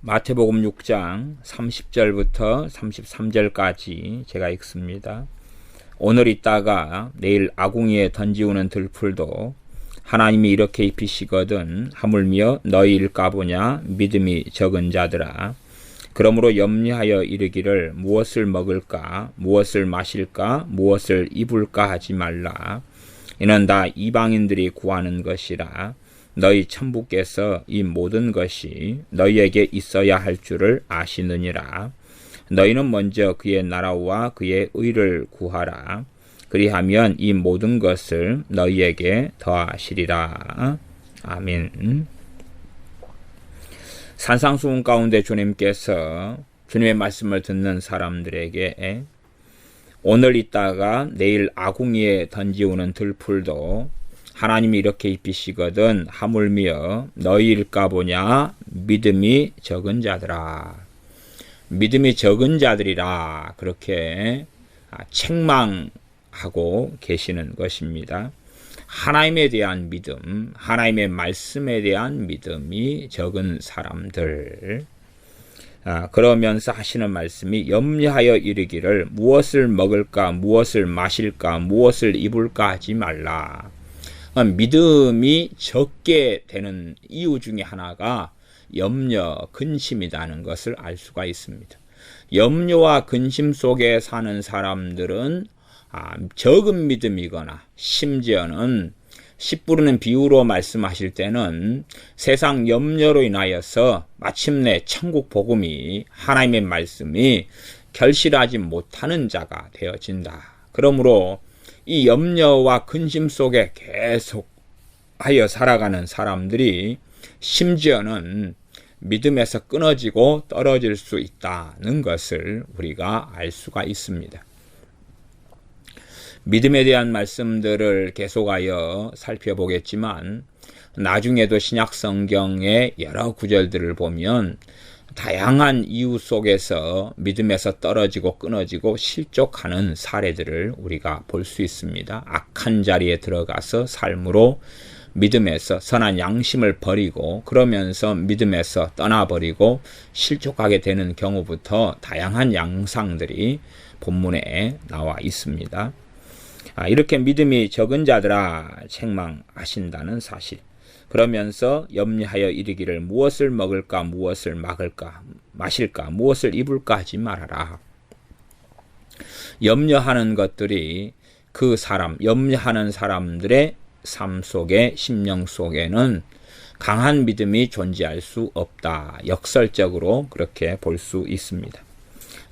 마태복음 6장 30절부터 33절까지 제가 읽습니다. 오늘 있다가 내일 아궁이에 던지우는 들풀도 하나님이 이렇게 입히시거든 하물며 너희일까 보냐 믿음이 적은 자들아. 그러므로 염려하여 이르기를 무엇을 먹을까 무엇을 마실까 무엇을 입을까 하지 말라. 이는 다 이방인들이 구하는 것이라. 너희 천부께서 이 모든 것이 너희에게 있어야 할 줄을 아시느니라. 너희는 먼저 그의 나라와 그의 의를 구하라. 그리하면 이 모든 것을 너희에게 더하시리라. 아멘. 산상수훈 가운데 주님께서 주님의 말씀을 듣는 사람들에게 오늘 있다가 내일 아궁이에 던지우는 들풀도 하나님이 이렇게 입히시거든 하물며 너희일까 보냐 믿음이 적은 자들아. 믿음이 적은 자들이라 그렇게 책망하고 계시는 것입니다. 하나님에 대한 믿음, 하나님의 말씀에 대한 믿음이 적은 사람들. 그러면서 하시는 말씀이 염려하여 이르기를 무엇을 먹을까 무엇을 마실까 무엇을 입을까 하지 말라. 믿음이 적게 되는 이유 중에 하나가 염려, 근심이라는 것을 알 수가 있습니다. 염려와 근심 속에 사는 사람들은 적은 믿음이거나 심지어는 10부르는 비유로 말씀하실 때는 세상 염려로 인하여서 마침내 천국 복음이 하나님의 말씀이 결실하지 못하는 자가 되어진다. 그러므로 이 염려와 근심 속에 계속하여 살아가는 사람들이 심지어는 믿음에서 끊어지고 떨어질 수 있다는 것을 우리가 알 수가 있습니다. 믿음에 대한 말씀들을 계속하여 살펴보겠지만 나중에도 신약 성경의 여러 구절들을 보면 다양한 이유 속에서 믿음에서 떨어지고 끊어지고 실족하는 사례들을 우리가 볼 수 있습니다. 악한 자리에 들어가서 삶으로 믿음에서 선한 양심을 버리고 그러면서 믿음에서 떠나버리고 실족하게 되는 경우부터 다양한 양상들이 본문에 나와 있습니다. 이렇게 믿음이 적은 자들아 책망하신다는 사실. 그러면서 염려하여 이르기를 무엇을 먹을까 무엇을 마실까 무엇을 입을까 하지 말아라. 염려하는 것들이 그 사람, 염려하는 사람들의 삶 속에 심령 속에는 강한 믿음이 존재할 수 없다. 역설적으로 그렇게 볼 수 있습니다.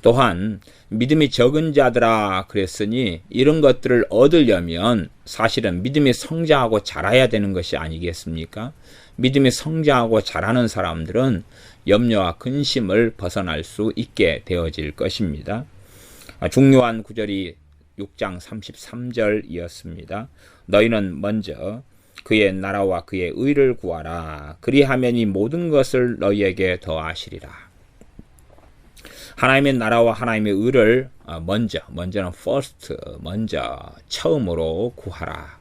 또한 믿음이 적은 자들아 그랬으니 이런 것들을 얻으려면 사실은 믿음이 성장하고 자라야 되는 것이 아니겠습니까? 믿음이 성장하고 자라는 사람들은 염려와 근심을 벗어날 수 있게 되어질 것입니다. 중요한 구절이 6장 33절이었습니다. 너희는 먼저 그의 나라와 그의 의를 구하라. 그리하면 이 모든 것을 너희에게 더하시리라. 하나님의 나라와 하나님의 의를 먼저는 first, 처음으로 구하라.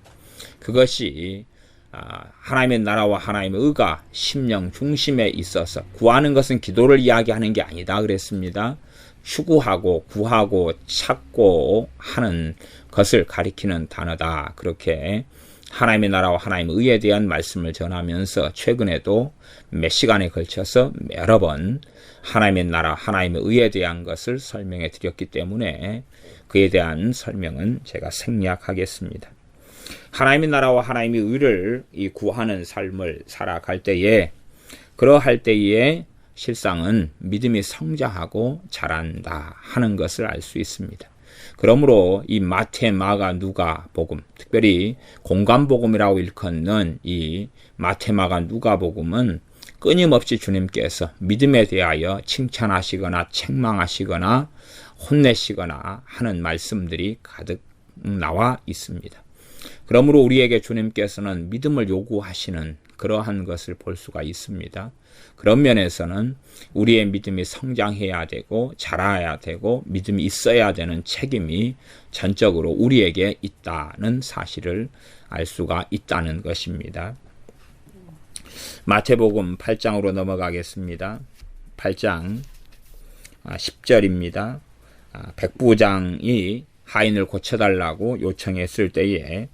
그것이 하나님의 나라와 하나님의 의가 심령 중심에 있어서 구하는 것은 기도를 이야기하는 게 아니다 그랬습니다. 추구하고 구하고 찾고 하는 것을 가리키는 단어다. 그렇게 하나님의 나라와 하나님의 의에 대한 말씀을 전하면서 최근에도 몇 시간에 걸쳐서 여러 번 하나님의 나라, 하나님의 의에 대한 것을 설명해 드렸기 때문에 그에 대한 설명은 제가 생략하겠습니다. 하나님의 나라와 하나님의 의를 구하는 삶을 살아갈 때에 그러할 때에 실상은 믿음이 성장하고 자란다 하는 것을 알 수 있습니다. 그러므로 이 마태, 마가, 누가 복음, 특별히 공간복음이라고 일컫는 이 마태, 마가, 누가 복음은 끊임없이 주님께서 믿음에 대하여 칭찬하시거나 책망하시거나 혼내시거나 하는 말씀들이 가득 나와 있습니다. 그러므로 우리에게 주님께서는 믿음을 요구하시는 그러한 것을 볼 수가 있습니다. 그런 면에서는 우리의 믿음이 성장해야 되고 자라야 되고 믿음이 있어야 되는 책임이 전적으로 우리에게 있다는 사실을 알 수가 있다는 것입니다. 마태복음 8장으로 넘어가겠습니다. 8장 10절입니다. 백부장이 하인을 고쳐달라고 요청했을 때에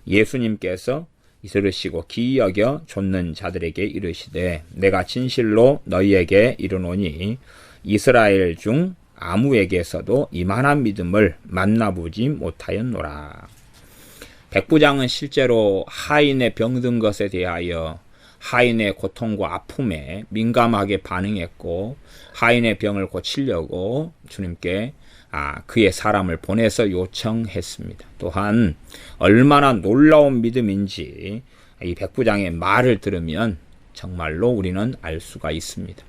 예수님께서 이르시고 기이 여겨 좇는 자들에게 이르시되 내가 진실로 너희에게 이르노니 이스라엘 중 아무에게서도 이만한 믿음을 만나보지 못하였노라. 백부장은 실제로 하인의 병든 것에 대하여 하인의 고통과 아픔에 민감하게 반응했고 하인의 병을 고치려고 주님께 그의 사람을 보내서 요청했습니다. 또한 얼마나 놀라운 믿음인지 이 백부장의 말을 들으면 정말로 우리는 알 수가 있습니다.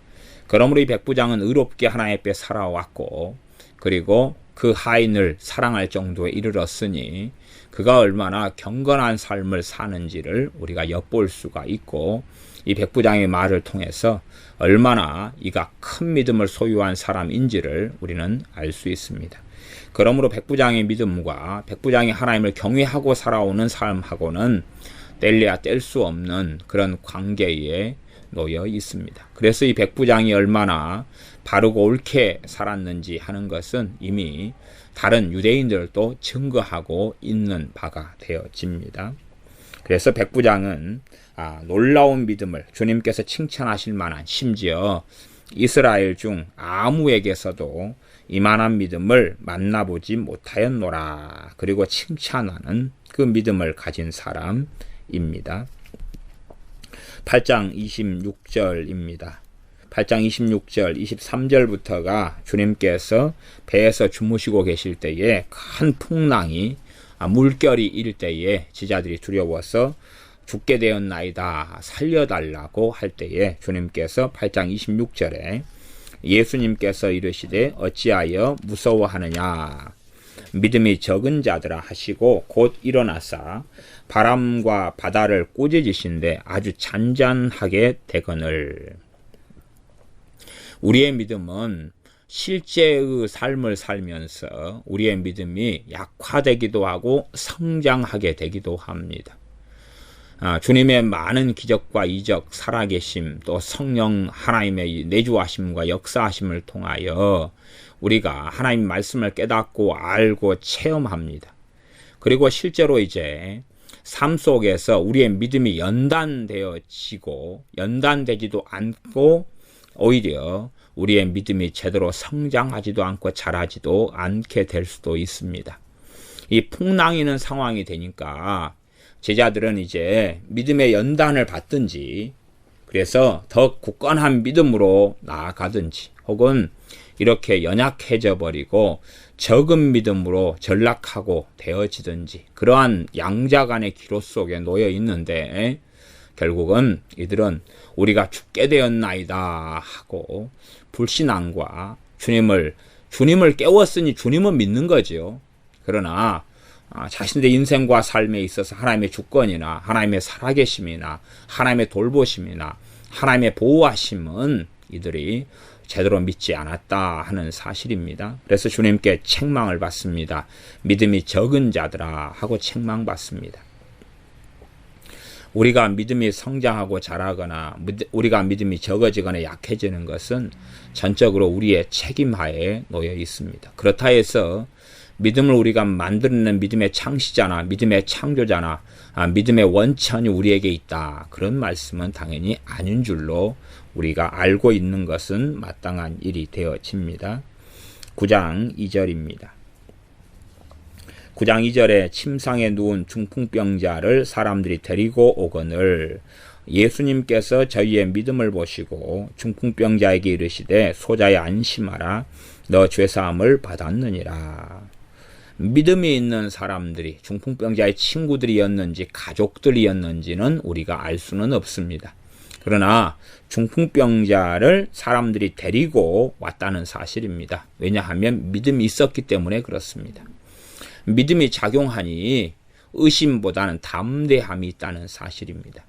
그러므로 이 백부장은 의롭게 하나님 앞에 살아왔고 그리고 그 하인을 사랑할 정도에 이르렀으니 그가 얼마나 경건한 삶을 사는지를 우리가 엿볼 수가 있고 이 백부장의 말을 통해서 얼마나 이가 큰 믿음을 소유한 사람인지를 우리는 알 수 있습니다. 그러므로 백부장의 믿음과 백부장이 하나님을 경외하고 살아오는 삶하고는 뗄래야 뗄 수 없는 그런 관계에 놓여 있습니다. 그래서 이 백부장이 얼마나 바르고 옳게 살았는지 하는 것은 이미 다른 유대인들도 증거하고 있는 바가 되어집니다. 그래서 백부장은 놀라운 믿음을 주님께서 칭찬하실 만한 심지어 이스라엘 중 아무에게서도 이만한 믿음을 만나보지 못하였노라. 그리고 칭찬하는 그 믿음을 가진 사람입니다. 8장 26절입니다. 8장 26절, 23절부터가 주님께서 배에서 주무시고 계실 때에 큰 풍랑이 물결이 일 때에 제자들이 두려워서 죽게 되었나이다 살려달라고 할 때에 주님께서 8장 26절에 예수님께서 이르시되 어찌하여 무서워하느냐 믿음이 적은 자들아 하시고 곧 일어나사 바람과 바다를 꾸짖으신데 아주 잔잔하게 되거늘. 우리의 믿음은 실제의 삶을 살면서 우리의 믿음이 약화되기도 하고 성장하게 되기도 합니다. 주님의 많은 기적과 이적, 살아계심, 또 성령 하나님의 내주하심과 역사하심을 통하여 우리가 하나님 말씀을 깨닫고 알고 체험합니다. 그리고 실제로 이제 삶 속에서 우리의 믿음이 연단되어지고 연단되지도 않고 오히려 우리의 믿음이 제대로 성장하지도 않고 자라지도 않게 될 수도 있습니다. 이 풍랑이는 상황이 되니까 제자들은 이제 믿음의 연단을 받든지 그래서 더 굳건한 믿음으로 나아가든지 혹은 이렇게 연약해져 버리고 적은 믿음으로 전락하고 되어지든지 그러한 양자간의 기로 속에 놓여 있는데 결국은 이들은 우리가 죽게 되었나이다 하고 불신앙과 주님을 깨웠으니 주님은 믿는 거지요. 그러나 자신들의 인생과 삶에 있어서 하나님의 주권이나 하나님의 살아계심이나 하나님의 돌보심이나 하나님의 보호하심은 이들이 제대로 믿지 않았다 하는 사실입니다. 그래서 주님께 책망을 받습니다. 믿음이 적은 자들아 하고 책망받습니다. 우리가 믿음이 성장하고 자라거나 우리가 믿음이 적어지거나 약해지는 것은 전적으로 우리의 책임하에 놓여 있습니다. 그렇다 해서 믿음을 우리가 만들어낸 믿음의 창시자나 믿음의 창조자나 믿음의 원천이 우리에게 있다. 그런 말씀은 당연히 아닌 줄로 우리가 알고 있는 것은 마땅한 일이 되어집니다. 9장 2절입니다. 9장 2절에 침상에 누운 중풍병자를 사람들이 데리고 오거늘 예수님께서 저희의 믿음을 보시고 중풍병자에게 이르시되 소자야 안심하라 너 죄사함을 받았느니라. 믿음이 있는 사람들이 중풍병자의 친구들이었는지 가족들이었는지는 우리가 알 수는 없습니다. 그러나 중풍병자를 사람들이 데리고 왔다는 사실입니다. 왜냐하면 믿음이 있었기 때문에 그렇습니다. 믿음이 작용하니 의심보다는 담대함이 있다는 사실입니다.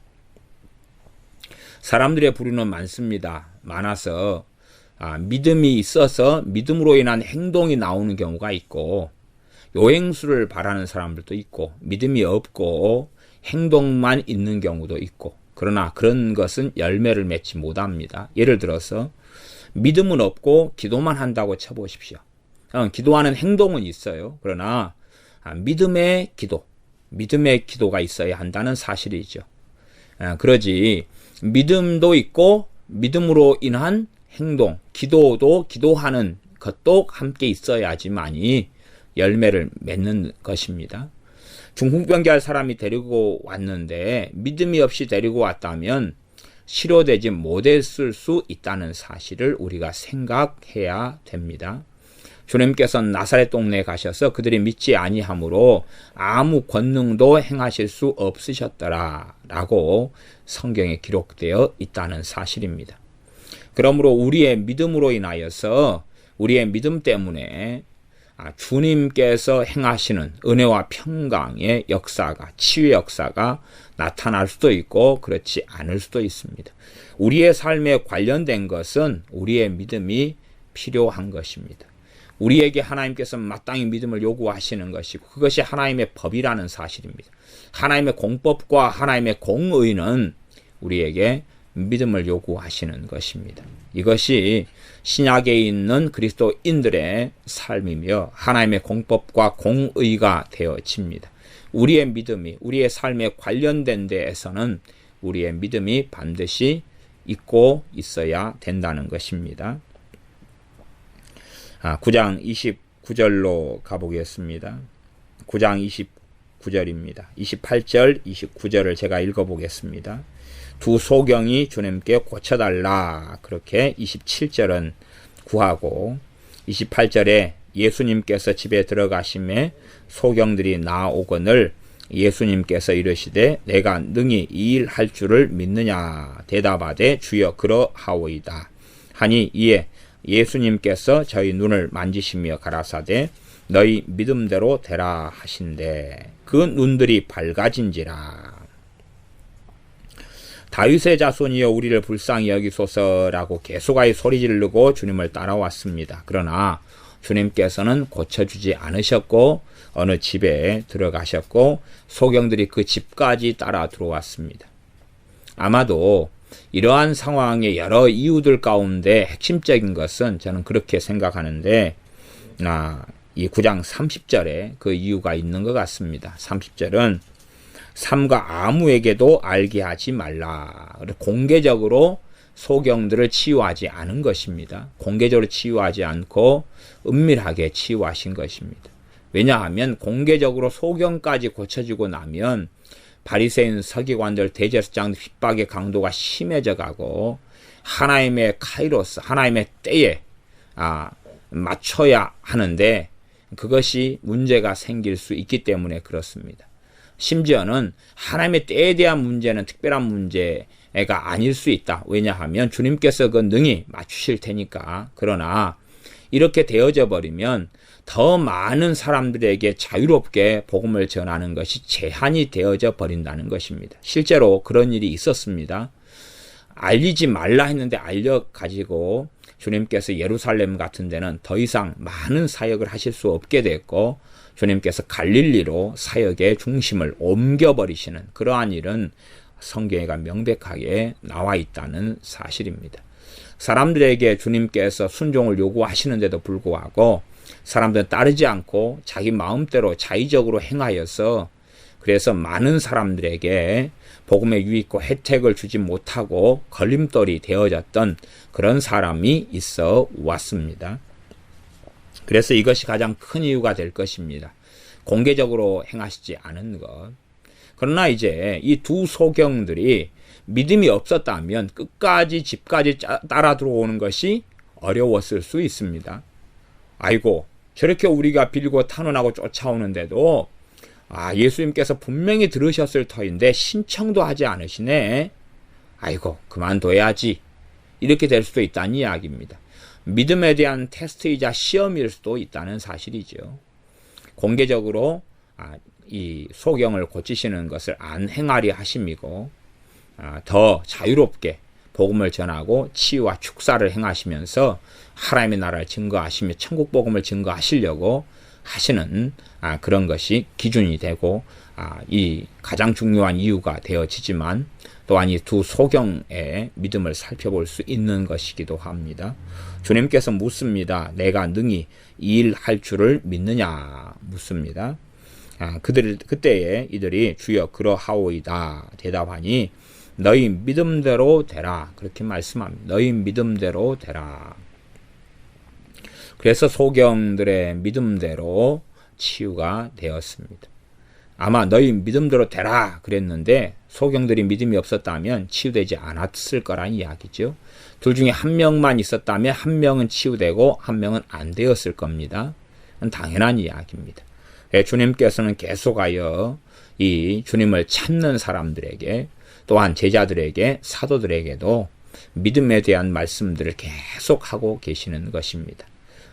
사람들의 부류는 많아서 믿음이 있어서 믿음으로 인한 행동이 나오는 경우가 있고 요행수를 바라는 사람들도 있고 믿음이 없고 행동만 있는 경우도 있고 그러나 그런 것은 열매를 맺지 못합니다. 예를 들어서 믿음은 없고 기도만 한다고 쳐보십시오. 기도하는 행동은 있어요. 그러나 믿음의 기도가 있어야 한다는 사실이죠. 그러지 믿음도 있고 믿음으로 인한 행동, 기도도 기도하는 것도 함께 있어야지만이 열매를 맺는 것입니다. 중풍병자를 사람이 데리고 왔는데 믿음이 없이 데리고 왔다면 치료되지 못했을 수 있다는 사실을 우리가 생각해야 됩니다. 주님께서는 나사렛 동네에 가셔서 그들이 믿지 아니하므로 아무 권능도 행하실 수 없으셨더라 라고 성경에 기록되어 있다는 사실입니다. 그러므로 우리의 믿음으로 인하여서 우리의 믿음 때문에 주님께서 행하시는 은혜와 평강의 역사가, 치유의 역사가 나타날 수도 있고 그렇지 않을 수도 있습니다. 우리의 삶에 관련된 것은 우리의 믿음이 필요한 것입니다. 우리에게 하나님께서 마땅히 믿음을 요구하시는 것이고 그것이 하나님의 법이라는 사실입니다. 하나님의 공법과 하나님의 공의는 우리에게 믿음을 요구하시는 것입니다. 이것이 신약에 있는 그리스도인들의 삶이며 하나님의 공법과 공의가 되어집니다. 우리의 믿음이 우리의 삶에 관련된 데에서는 우리의 믿음이 반드시 있고 있어야 된다는 것입니다. 9장 29절로 가보겠습니다. 9장 29절입니다. 28절, 29절을 제가 읽어보겠습니다. 두 소경이 주님께 고쳐달라 그렇게 27절은 구하고 28절에 예수님께서 집에 들어가심에 소경들이 나오거늘 예수님께서 이르시되 내가 능히 이 일 할 줄을 믿느냐 대답하되 주여 그러하오이다 하니 이에 예수님께서 저희 눈을 만지시며 가라사대 너희 믿음대로 되라 하신대 그 눈들이 밝아진지라. 다윗의 자손이여 우리를 불쌍히 여기소서라고 계속하여 소리 지르고 주님을 따라왔습니다. 그러나 주님께서는 고쳐주지 않으셨고 어느 집에 들어가셨고 소경들이 그 집까지 따라 들어왔습니다. 아마도 이러한 상황의 여러 이유들 가운데 핵심적인 것은 저는 그렇게 생각하는데 이 9장 30절에 그 이유가 있는 것 같습니다. 30절은 삼가 아무에게도 알게 하지 말라. 공개적으로 소경들을 치유하지 않은 것입니다. 공개적으로 치유하지 않고 은밀하게 치유하신 것입니다. 왜냐하면 공개적으로 소경까지 고쳐지고 나면 바리새인 서기관들 대제사장 핍박의 강도가 심해져 가고 하나님의 카이로스 하나님의 때에 맞춰야 하는데 그것이 문제가 생길 수 있기 때문에 그렇습니다. 심지어는 하나님의 때에 대한 문제는 특별한 문제가 아닐 수 있다. 왜냐하면 주님께서 그 능히 맞추실 테니까. 그러나 이렇게 되어져 버리면 더 많은 사람들에게 자유롭게 복음을 전하는 것이 제한이 되어져 버린다는 것입니다. 실제로 그런 일이 있었습니다. 알리지 말라 했는데 알려가지고 주님께서 예루살렘 같은 데는 더 이상 많은 사역을 하실 수 없게 됐고 주님께서 갈릴리로 사역의 중심을 옮겨버리시는 그러한 일은 성경에 명백하게 나와 있다는 사실입니다. 사람들에게 주님께서 순종을 요구하시는데도 불구하고 사람들은 따르지 않고 자기 마음대로 자의적으로 행하여서 그래서 많은 사람들에게 복음의 유익과 혜택을 주지 못하고 걸림돌이 되어졌던 그런 사람이 있어 왔습니다. 그래서 이것이 가장 큰 이유가 될 것입니다. 공개적으로 행하시지 않은 것. 그러나 이제 이 두 소경들이 믿음이 없었다면 끝까지 집까지 따라 들어오는 것이 어려웠을 수 있습니다. 아이고 저렇게 우리가 빌고 탄원하고 쫓아오는데도 예수님께서 분명히 들으셨을 터인데 신청도 하지 않으시네. 아이고 그만둬야지. 이렇게 될 수도 있다는 이야기입니다. 믿음에 대한 테스트이자 시험일 수도 있다는 사실이죠. 공개적으로 이 소경을 고치시는 것을 안 행하리 하심이고 더 자유롭게 복음을 전하고 치유와 축사를 행하시면서 하나님의 나라를 증거하시며 천국 복음을 증거하시려고 하시는 그런 것이 기준이 되고 이 가장 중요한 이유가 되어지지만 또한 이 두 소경의 믿음을 살펴볼 수 있는 것이기도 합니다. 주님께서 묻습니다. 내가 능히 이 일 할 줄을 믿느냐 묻습니다. 그때에 이들이 주여 그러하오이다 대답하니 너희 믿음대로 되라 그렇게 말씀합니다. 너희 믿음대로 되라. 그래서 소경들의 믿음대로 치유가 되었습니다. 아마 너희 믿음대로 되라 그랬는데 소경들이 믿음이 없었다면 치유되지 않았을 거란 이야기죠. 둘 중에 한 명만 있었다면 한 명은 치유되고 한 명은 안 되었을 겁니다. 당연한 이야기입니다. 주님께서는 계속하여 이 주님을 찾는 사람들에게 또한 제자들에게 사도들에게도 믿음에 대한 말씀들을 계속하고 계시는 것입니다.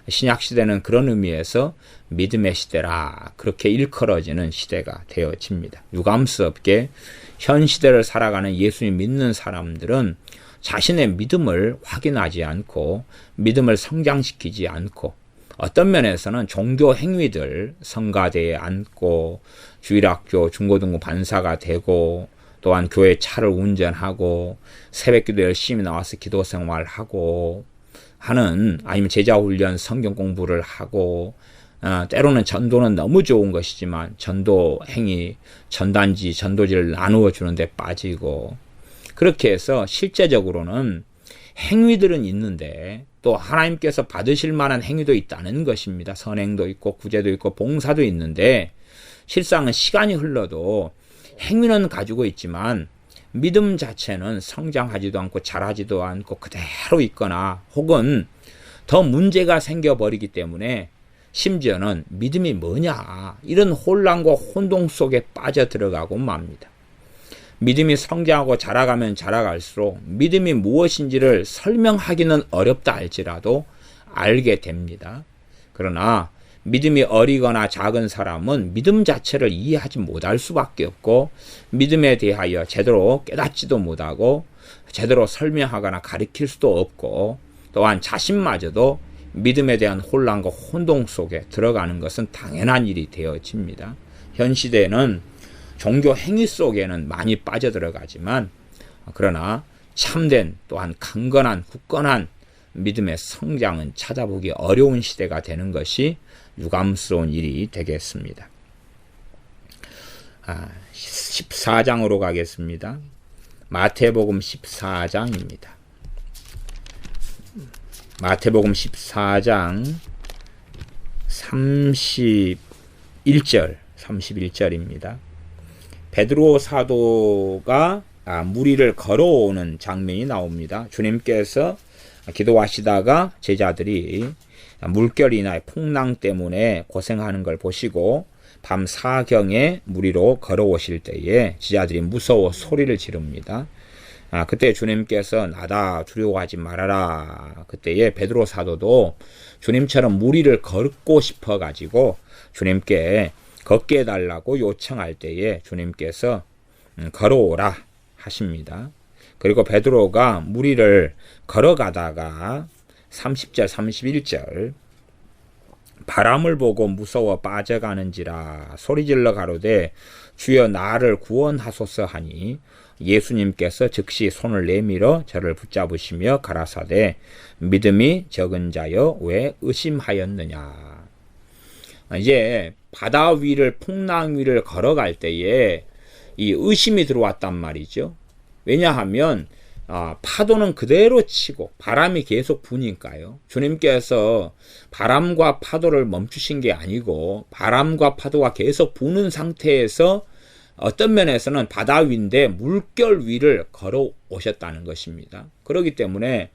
신약시대는 그런 의미에서 믿음의 시대라 그렇게 일컬어지는 시대가 되어집니다. 유감스럽게 현 시대를 살아가는 예수님 믿는 사람들은 자신의 믿음을 확인하지 않고 믿음을 성장시키지 않고 어떤 면에서는 종교 행위들 성가대에 앉고 주일학교 중고등부 반사가 되고 또한 교회 차를 운전하고 새벽기도 열심히 나와서 기도 생활하고 하는 아니면 제자훈련 성경 공부를 하고 때로는 전도는 너무 좋은 것이지만 전도 행위 전단지 전도지를 나누어 주는데 빠지고 그렇게 해서 실제적으로는 행위들은 있는데 또 하나님께서 받으실 만한 행위도 있다는 것입니다. 선행도 있고 구제도 있고 봉사도 있는데 실상은 시간이 흘러도 행위는 가지고 있지만 믿음 자체는 성장하지도 않고 자라지도 않고 그대로 있거나 혹은 더 문제가 생겨버리기 때문에 심지어는 믿음이 뭐냐 이런 혼란과 혼동 속에 빠져들어가고 맙니다. 믿음이 성장하고 자라가면 자라갈수록 믿음이 무엇인지를 설명하기는 어렵다 할지라도 알게 됩니다. 그러나 믿음이 어리거나 작은 사람은 믿음 자체를 이해하지 못할 수밖에 없고 믿음에 대하여 제대로 깨닫지도 못하고 제대로 설명하거나 가르칠 수도 없고 또한 자신마저도 믿음에 대한 혼란과 혼동 속에 들어가는 것은 당연한 일이 되어집니다. 현 시대에는 종교 행위 속에는 많이 빠져들어가지만 그러나 참된 또한 강건한 굳건한 믿음의 성장은 찾아보기 어려운 시대가 되는 것이 유감스러운 일이 되겠습니다. 14장으로 가겠습니다. 마태복음 14장입니다. 마태복음 14장 31절입니다. 베드로 사도가 무리를 걸어오는 장면이 나옵니다. 주님께서 기도하시다가 제자들이 물결이나 풍랑 때문에 고생하는 걸 보시고 밤 4경에 무리로 걸어오실 때에 제자들이 무서워 소리를 지릅니다. 그때 주님께서 나다 두려워하지 말아라. 그때에 베드로 사도도 주님처럼 무리를 걷고 싶어 가지고 주님께 걷게 해달라고 요청할 때에 주님께서 걸어오라 하십니다. 그리고 베드로가 무리를 걸어가다가 30절 31절 바람을 보고 무서워 빠져가는지라 소리질러 가로되 주여 나를 구원하소서 하니 예수님께서 즉시 손을 내밀어 저를 붙잡으시며 가라사대 믿음이 적은 자여 왜 의심하였느냐. 이제 바다 위를 풍랑 위를 걸어갈 때에 이 의심이 들어왔단 말이죠. 왜냐하면 파도는 그대로 치고 바람이 계속 부니까요. 주님께서 바람과 파도를 멈추신 게 아니고 바람과 파도가 계속 부는 상태에서 어떤 면에서는 바다 위인데 물결 위를 걸어오셨다는 것입니다. 그렇기 때문에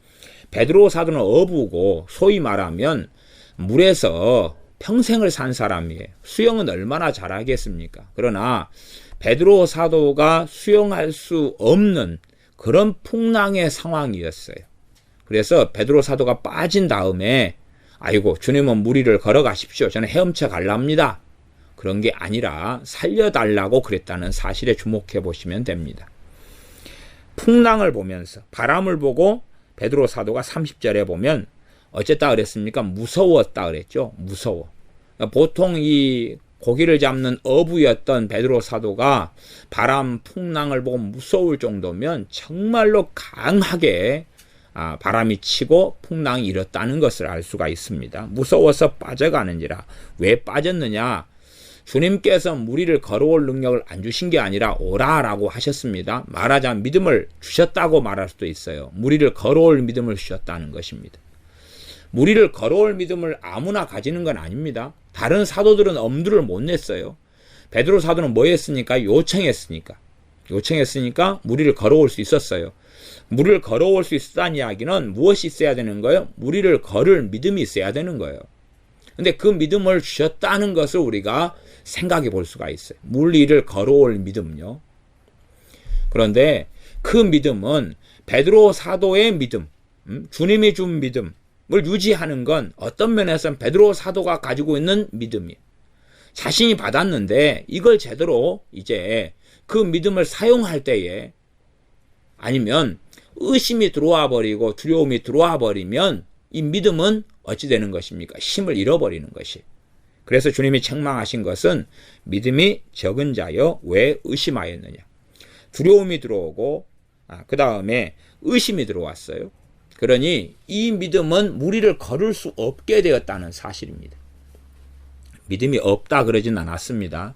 베드로 사도는 어부고 소위 말하면 물에서 평생을 산 사람이에요. 수영은 얼마나 잘하겠습니까? 그러나 베드로 사도가 수영할 수 없는 그런 풍랑의 상황이었어요. 그래서 베드로 사도가 빠진 다음에 아이고 주님은 무리를 걸어가십시오. 저는 헤엄쳐 갈랍니다. 그런 게 아니라 살려달라고 그랬다는 사실에 주목해 보시면 됩니다. 풍랑을 보면서 바람을 보고 베드로 사도가 30절에 보면 어쨌다 그랬습니까? 무서웠다 그랬죠. 무서워. 보통 이 고기를 잡는 어부였던 베드로 사도가 바람 풍랑을 보고 무서울 정도면 정말로 강하게 바람이 치고 풍랑이 일었다는 것을 알 수가 있습니다. 무서워서 빠져가는지라. 왜 빠졌느냐? 주님께서 무리를 걸어올 능력을 안 주신 게 아니라 오라라고 하셨습니다. 말하자면 믿음을 주셨다고 말할 수도 있어요. 무리를 걸어올 믿음을 주셨다는 것입니다. 무리를 걸어올 믿음을 아무나 가지는 건 아닙니다. 다른 사도들은 엄두를 못 냈어요. 베드로 사도는 뭐 했으니까? 요청했으니까 무리를 걸어올 수 있었어요. 무리를 걸어올 수 있었다는 이야기는 무엇이 있어야 되는 거예요? 무리를 걸을 믿음이 있어야 되는 거예요. 근데 그 믿음을 주셨다는 것을 우리가 생각해 볼 수가 있어요. 무리를 걸어올 믿음요. 그런데 그 믿음은 베드로 사도의 믿음, 주님이 준 믿음을 유지하는 건 어떤 면에서는 베드로 사도가 가지고 있는 믿음이에요. 자신이 받았는데 이걸 제대로 이제 그 믿음을 사용할 때에 아니면 의심이 들어와 버리고 두려움이 들어와 버리면 이 믿음은 어찌 되는 것입니까? 힘을 잃어버리는 것이. 그래서 주님이 책망하신 것은 믿음이 적은 자여 왜 의심하였느냐. 두려움이 들어오고 그 다음에 의심이 들어왔어요. 그러니 이 믿음은 무리를 걸을 수 없게 되었다는 사실입니다. 믿음이 없다 그러진 않았습니다.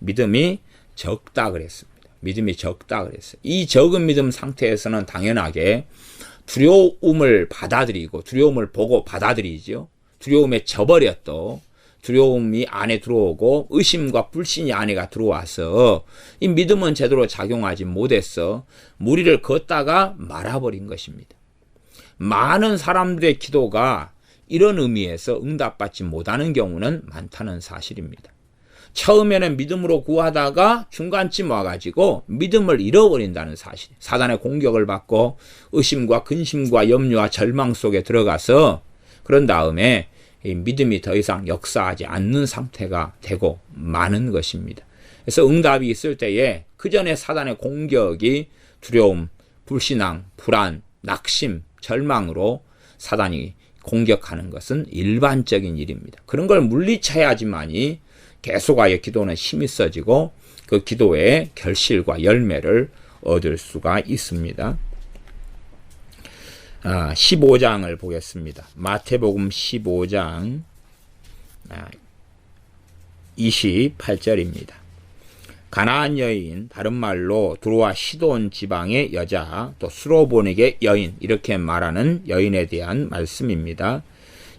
믿음이 적다 그랬습니다. 믿음이 적다 그랬어요. 이 적은 믿음 상태에서는 당연하게 두려움을 받아들이고 두려움을 보고 받아들이죠. 두려움에 져버렸도 두려움이 안에 들어오고 의심과 불신이 안에가 들어와서 이 믿음은 제대로 작용하지 못해서 무리를 걷다가 말아버린 것입니다. 많은 사람들의 기도가 이런 의미에서 응답받지 못하는 경우는 많다는 사실입니다. 처음에는 믿음으로 구하다가 중간쯤 와가지고 믿음을 잃어버린다는 사실. 사단의 공격을 받고 의심과 근심과 염려와 절망 속에 들어가서 그런 다음에 이 믿음이 더 이상 역사하지 않는 상태가 되고 많은 것입니다. 그래서 응답이 있을 때에 그 전에 사단의 공격이 두려움, 불신앙, 불안, 낙심, 절망으로 사단이 공격하는 것은 일반적인 일입니다. 그런 걸 물리쳐야지만이 계속하여 기도는 힘이 써지고 그 기도의 결실과 열매를 얻을 수가 있습니다. 15장을 보겠습니다. 마태복음 15장 28절입니다. 가나안 여인, 다른 말로 두로와 시돈 지방의 여자, 또 수로보닉의 여인, 이렇게 말하는 여인에 대한 말씀입니다.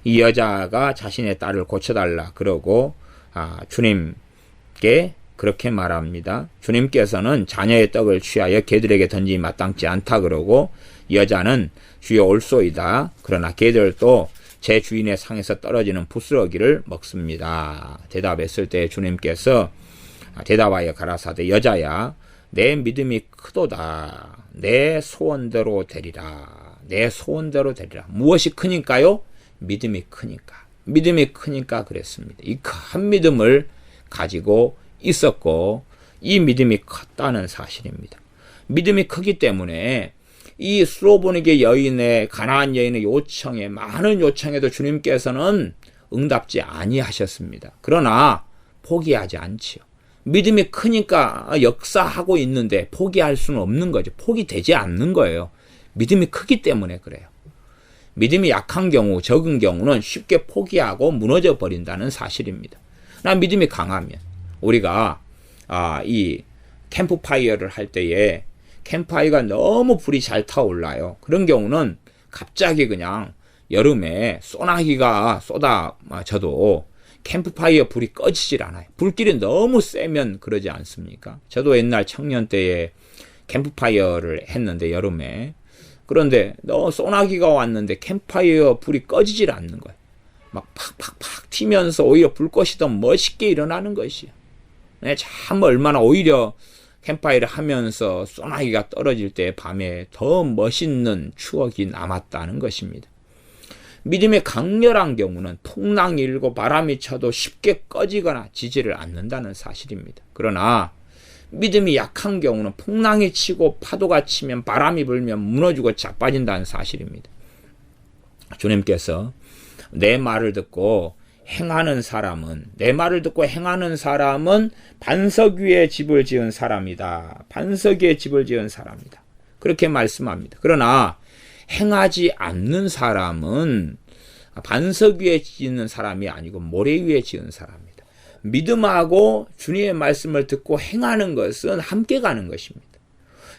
이 여자가 자신의 딸을 고쳐달라 그러고 주님께 그렇게 말합니다. 주님께서는 자녀의 떡을 취하여 개들에게 던지기 마땅치 않다 그러고 여자는 주여 올소이다. 그러나 개들도 제 주인의 상에서 떨어지는 부스러기를 먹습니다. 대답했을 때 주님께서 대답하여 가라사대 여자야 내 믿음이 크도다. 내 소원대로 되리라. 내 소원대로 되리라. 무엇이 크니까요? 믿음이 크니까. 믿음이 크니까 그랬습니다. 이 큰 믿음을 가지고 있었고 이 믿음이 컸다는 사실입니다. 믿음이 크기 때문에 이 수로보닉의 여인의 가나안 여인의 요청에 많은 요청에도 주님께서는 응답지 아니하셨습니다. 그러나 포기하지 않지요. 믿음이 크니까 역사하고 있는데 포기할 수는 없는 거죠. 포기되지 않는 거예요. 믿음이 크기 때문에 그래요. 믿음이 약한 경우, 적은 경우는 쉽게 포기하고 무너져 버린다는 사실입니다. 나 믿음이 강하면 우리가 이 캠프파이어를 할 때에 캠프파이어가 너무 불이 잘 타올라요. 그런 경우는 갑자기 그냥 여름에 소나기가 쏟아져도 캠프파이어 불이 꺼지질 않아요. 불길이 너무 세면 그러지 않습니까? 저도 옛날 청년 때에 캠프파이어를 했는데 여름에 그런데 소나기가 왔는데 캠프파이어 불이 꺼지질 않는 거예요. 막 팍팍팍 튀면서 오히려 불꽃이 더 멋있게 일어나는 것이에요. 참 얼마나 오히려 캠프파이어를 하면서 소나기가 떨어질 때 밤에 더 멋있는 추억이 남았다는 것입니다. 믿음이 강렬한 경우는 풍랑이 일고 바람이 쳐도 쉽게 꺼지거나 지지를 않는다는 사실입니다. 그러나 믿음이 약한 경우는 풍랑이 치고 파도가 치면 바람이 불면 무너지고 자빠진다는 사실입니다. 주님께서 내 말을 듣고 행하는 사람은, 내 말을 듣고 행하는 사람은 반석 위에 집을 지은 사람이다. 반석 위에 집을 지은 사람이다. 그렇게 말씀합니다. 그러나 행하지 않는 사람은 반석 위에 짓는 사람이 아니고 모래 위에 지은 사람이다. 믿음하고 주님의 말씀을 듣고 행하는 것은 함께 가는 것입니다.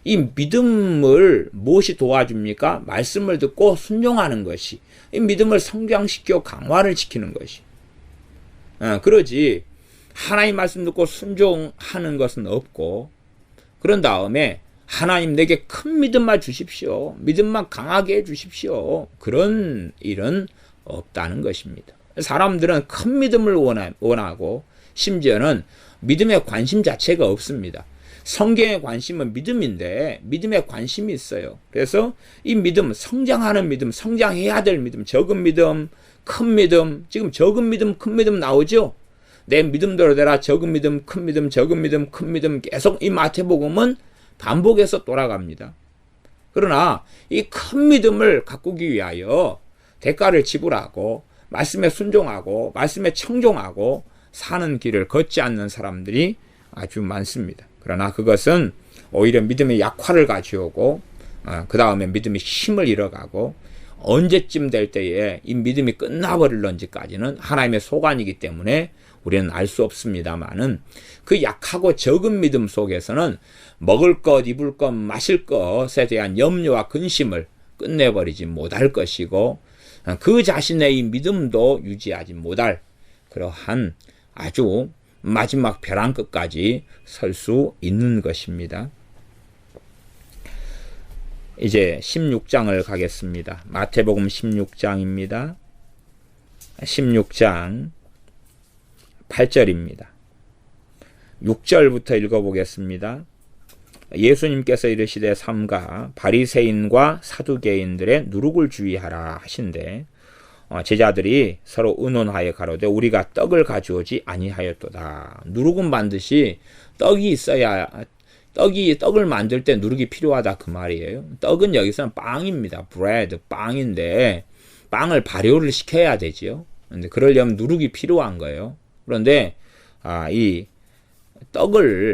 이 믿음을 무엇이 도와줍니까? 말씀을 듣고 순종하는 것이, 이 믿음을 성장시켜 강화를 시키는 것이. 그러지 하나님 말씀 듣고 순종하는 것은 없고, 그런 다음에 하나님 내게 큰 믿음만 주십시오, 믿음만 강하게 해주십시오, 그런 일은 없다는 것입니다. 사람들은 큰 믿음을 원하고 심지어는 믿음에 관심 자체가 없습니다. 성경의 관심은 믿음인데 믿음에 관심이 있어요. 그래서 이 믿음, 성장하는 믿음, 성장해야 될 믿음, 적은 믿음, 큰 믿음, 지금 적은 믿음, 큰 믿음 나오죠? 내 믿음대로 되라, 적은 믿음, 큰 믿음, 적은 믿음, 큰 믿음, 계속 이 마태복음은 반복해서 돌아갑니다. 그러나 이 큰 믿음을 가꾸기 위하여 대가를 지불하고 말씀에 순종하고 말씀에 청종하고 사는 길을 걷지 않는 사람들이 아주 많습니다. 그러나 그것은 오히려 믿음의 약화를 가져오고 그 다음에 믿음의 힘을 잃어가고 언제쯤 될 때에 이 믿음이 끝나버릴런지까지는 하나님의 소관이기 때문에 우리는 알 수 없습니다만은, 그 약하고 적은 믿음 속에서는 먹을 것, 입을 것, 마실 것에 대한 염려와 근심을 끝내버리지 못할 것이고, 그 자신의 이 믿음도 유지하지 못할 그러한 아주 마지막 벼랑 끝까지 설 수 있는 것입니다. 이제 16장을 가겠습니다. 마태복음 16장입니다. 16장 8절입니다. 6절부터 읽어보겠습니다. 예수님께서 이르시되 삼가 바리새인과 사두개인들의 누룩을 주의하라 하신대, 제자들이 서로 의논하여 가로되 우리가 떡을 가져오지 아니하였도다. 누룩은 반드시 떡이 있어야, 떡을 만들 때 누룩이 필요하다 그 말이에요. 떡은 여기서는 빵입니다. bread, 빵인데 빵을 발효를 시켜야 되지요. 근데 그러려면 누룩이 필요한 거예요. 그런데 이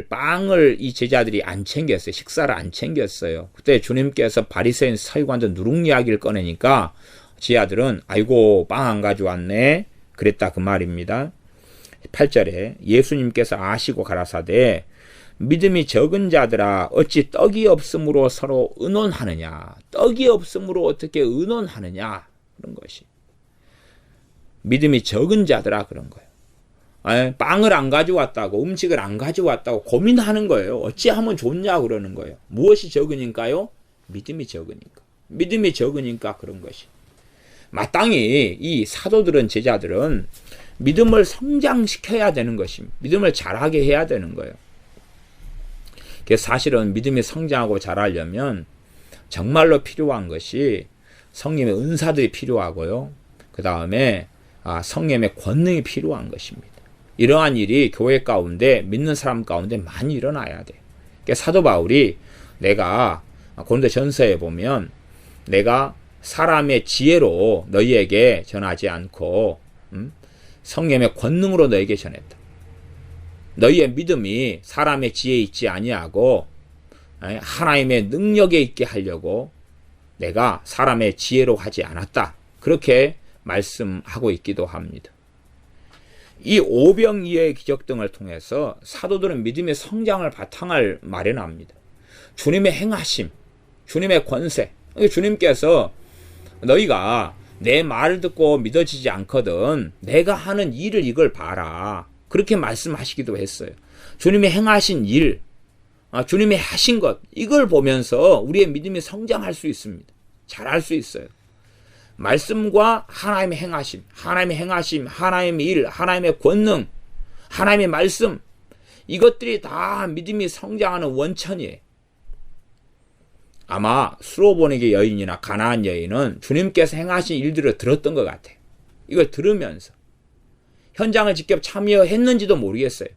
빵을 이 제자들이 안 챙겼어요. 식사를 안 챙겼어요. 그때 주님께서 바리새인 서기관들 누룩 이야기를 꺼내니까 제자들은 아이고 빵 안 가져왔네 그랬다 그 말입니다. 8절에 예수님께서 아시고 가라사대 믿음이 적은 자들아 어찌 떡이 없으므로 서로 의논하느냐. 떡이 없으므로 어떻게 의논하느냐, 그런 것이. 믿음이 적은 자들아 그런 거예요. 빵을 안 가져왔다고, 음식을 안 가져왔다고 고민하는 거예요. 어찌하면 좋냐 그러는 거예요. 무엇이 적으니까요? 믿음이 적으니까. 믿음이 적으니까 그런 것이. 마땅히 이 사도들은, 제자들은 믿음을 성장시켜야 되는 것입니다. 믿음을 자라게 해야 되는 거예요. 그래서 사실은 믿음이 성장하고 자라려면 정말로 필요한 것이 성령의 은사들이 필요하고요. 그 다음에 성령의 권능이 필요한 것입니다. 이러한 일이 교회 가운데, 믿는 사람 가운데 많이 일어나야 돼. 그러니까 사도 바울이, 내가 고린도 전서에 보면 내가 사람의 지혜로 너희에게 전하지 않고 성령의 권능으로 너희에게 전했다. 너희의 믿음이 사람의 지혜에 있지 아니하고 하나님의 능력에 있게 하려고 내가 사람의 지혜로 하지 않았다. 그렇게 말씀하고 있기도 합니다. 이 오병이어의 기적 등을 통해서 사도들은 믿음의 성장을 바탕을 마련합니다. 주님의 행하심, 주님의 권세. 주님께서 너희가 내 말을 듣고 믿어지지 않거든 내가 하는 일을 이걸 봐라, 그렇게 말씀하시기도 했어요. 주님이 행하신 일, 주님이 하신 것, 이걸 보면서 우리의 믿음이 성장할 수 있습니다. 잘할 수 있어요. 말씀과 하나님의 행하심, 하나님의 일, 하나님의 권능, 하나님의 말씀, 이것들이 다 믿음이 성장하는 원천이에요. 아마 수로보니게 여인이나 가나안 여인은 주님께서 행하신 일들을 들었던 것 같아요. 이걸 들으면서 현장을 직접 참여했는지도 모르겠어요.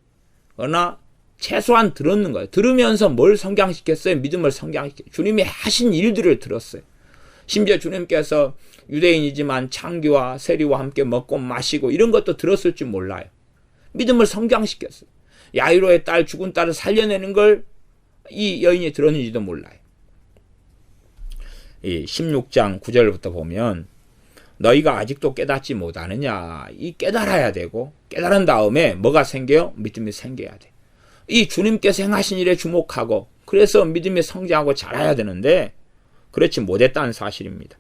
그러나 최소한 들었는 거예요. 들으면서 뭘 성장시켰어요? 믿음을 성장시켰어요. 주님이 하신 일들을 들었어요. 심지어 주님께서 유대인이지만 창기와 세리와 함께 먹고 마시고 이런 것도 들었을 줄 몰라요. 믿음을 성장시켰어요. 야이로의 딸, 죽은 딸을 살려내는 걸 이 여인이 들었는지도 몰라요. 이 16장 9절부터 보면 너희가 아직도 깨닫지 못하느냐. 이 깨달아야 되고 깨달은 다음에 뭐가 생겨요? 믿음이 생겨야 돼. 이 주님께서 행하신 일에 주목하고 그래서 믿음이 성장하고 자라야 되는데 그렇지 못했다는 사실입니다.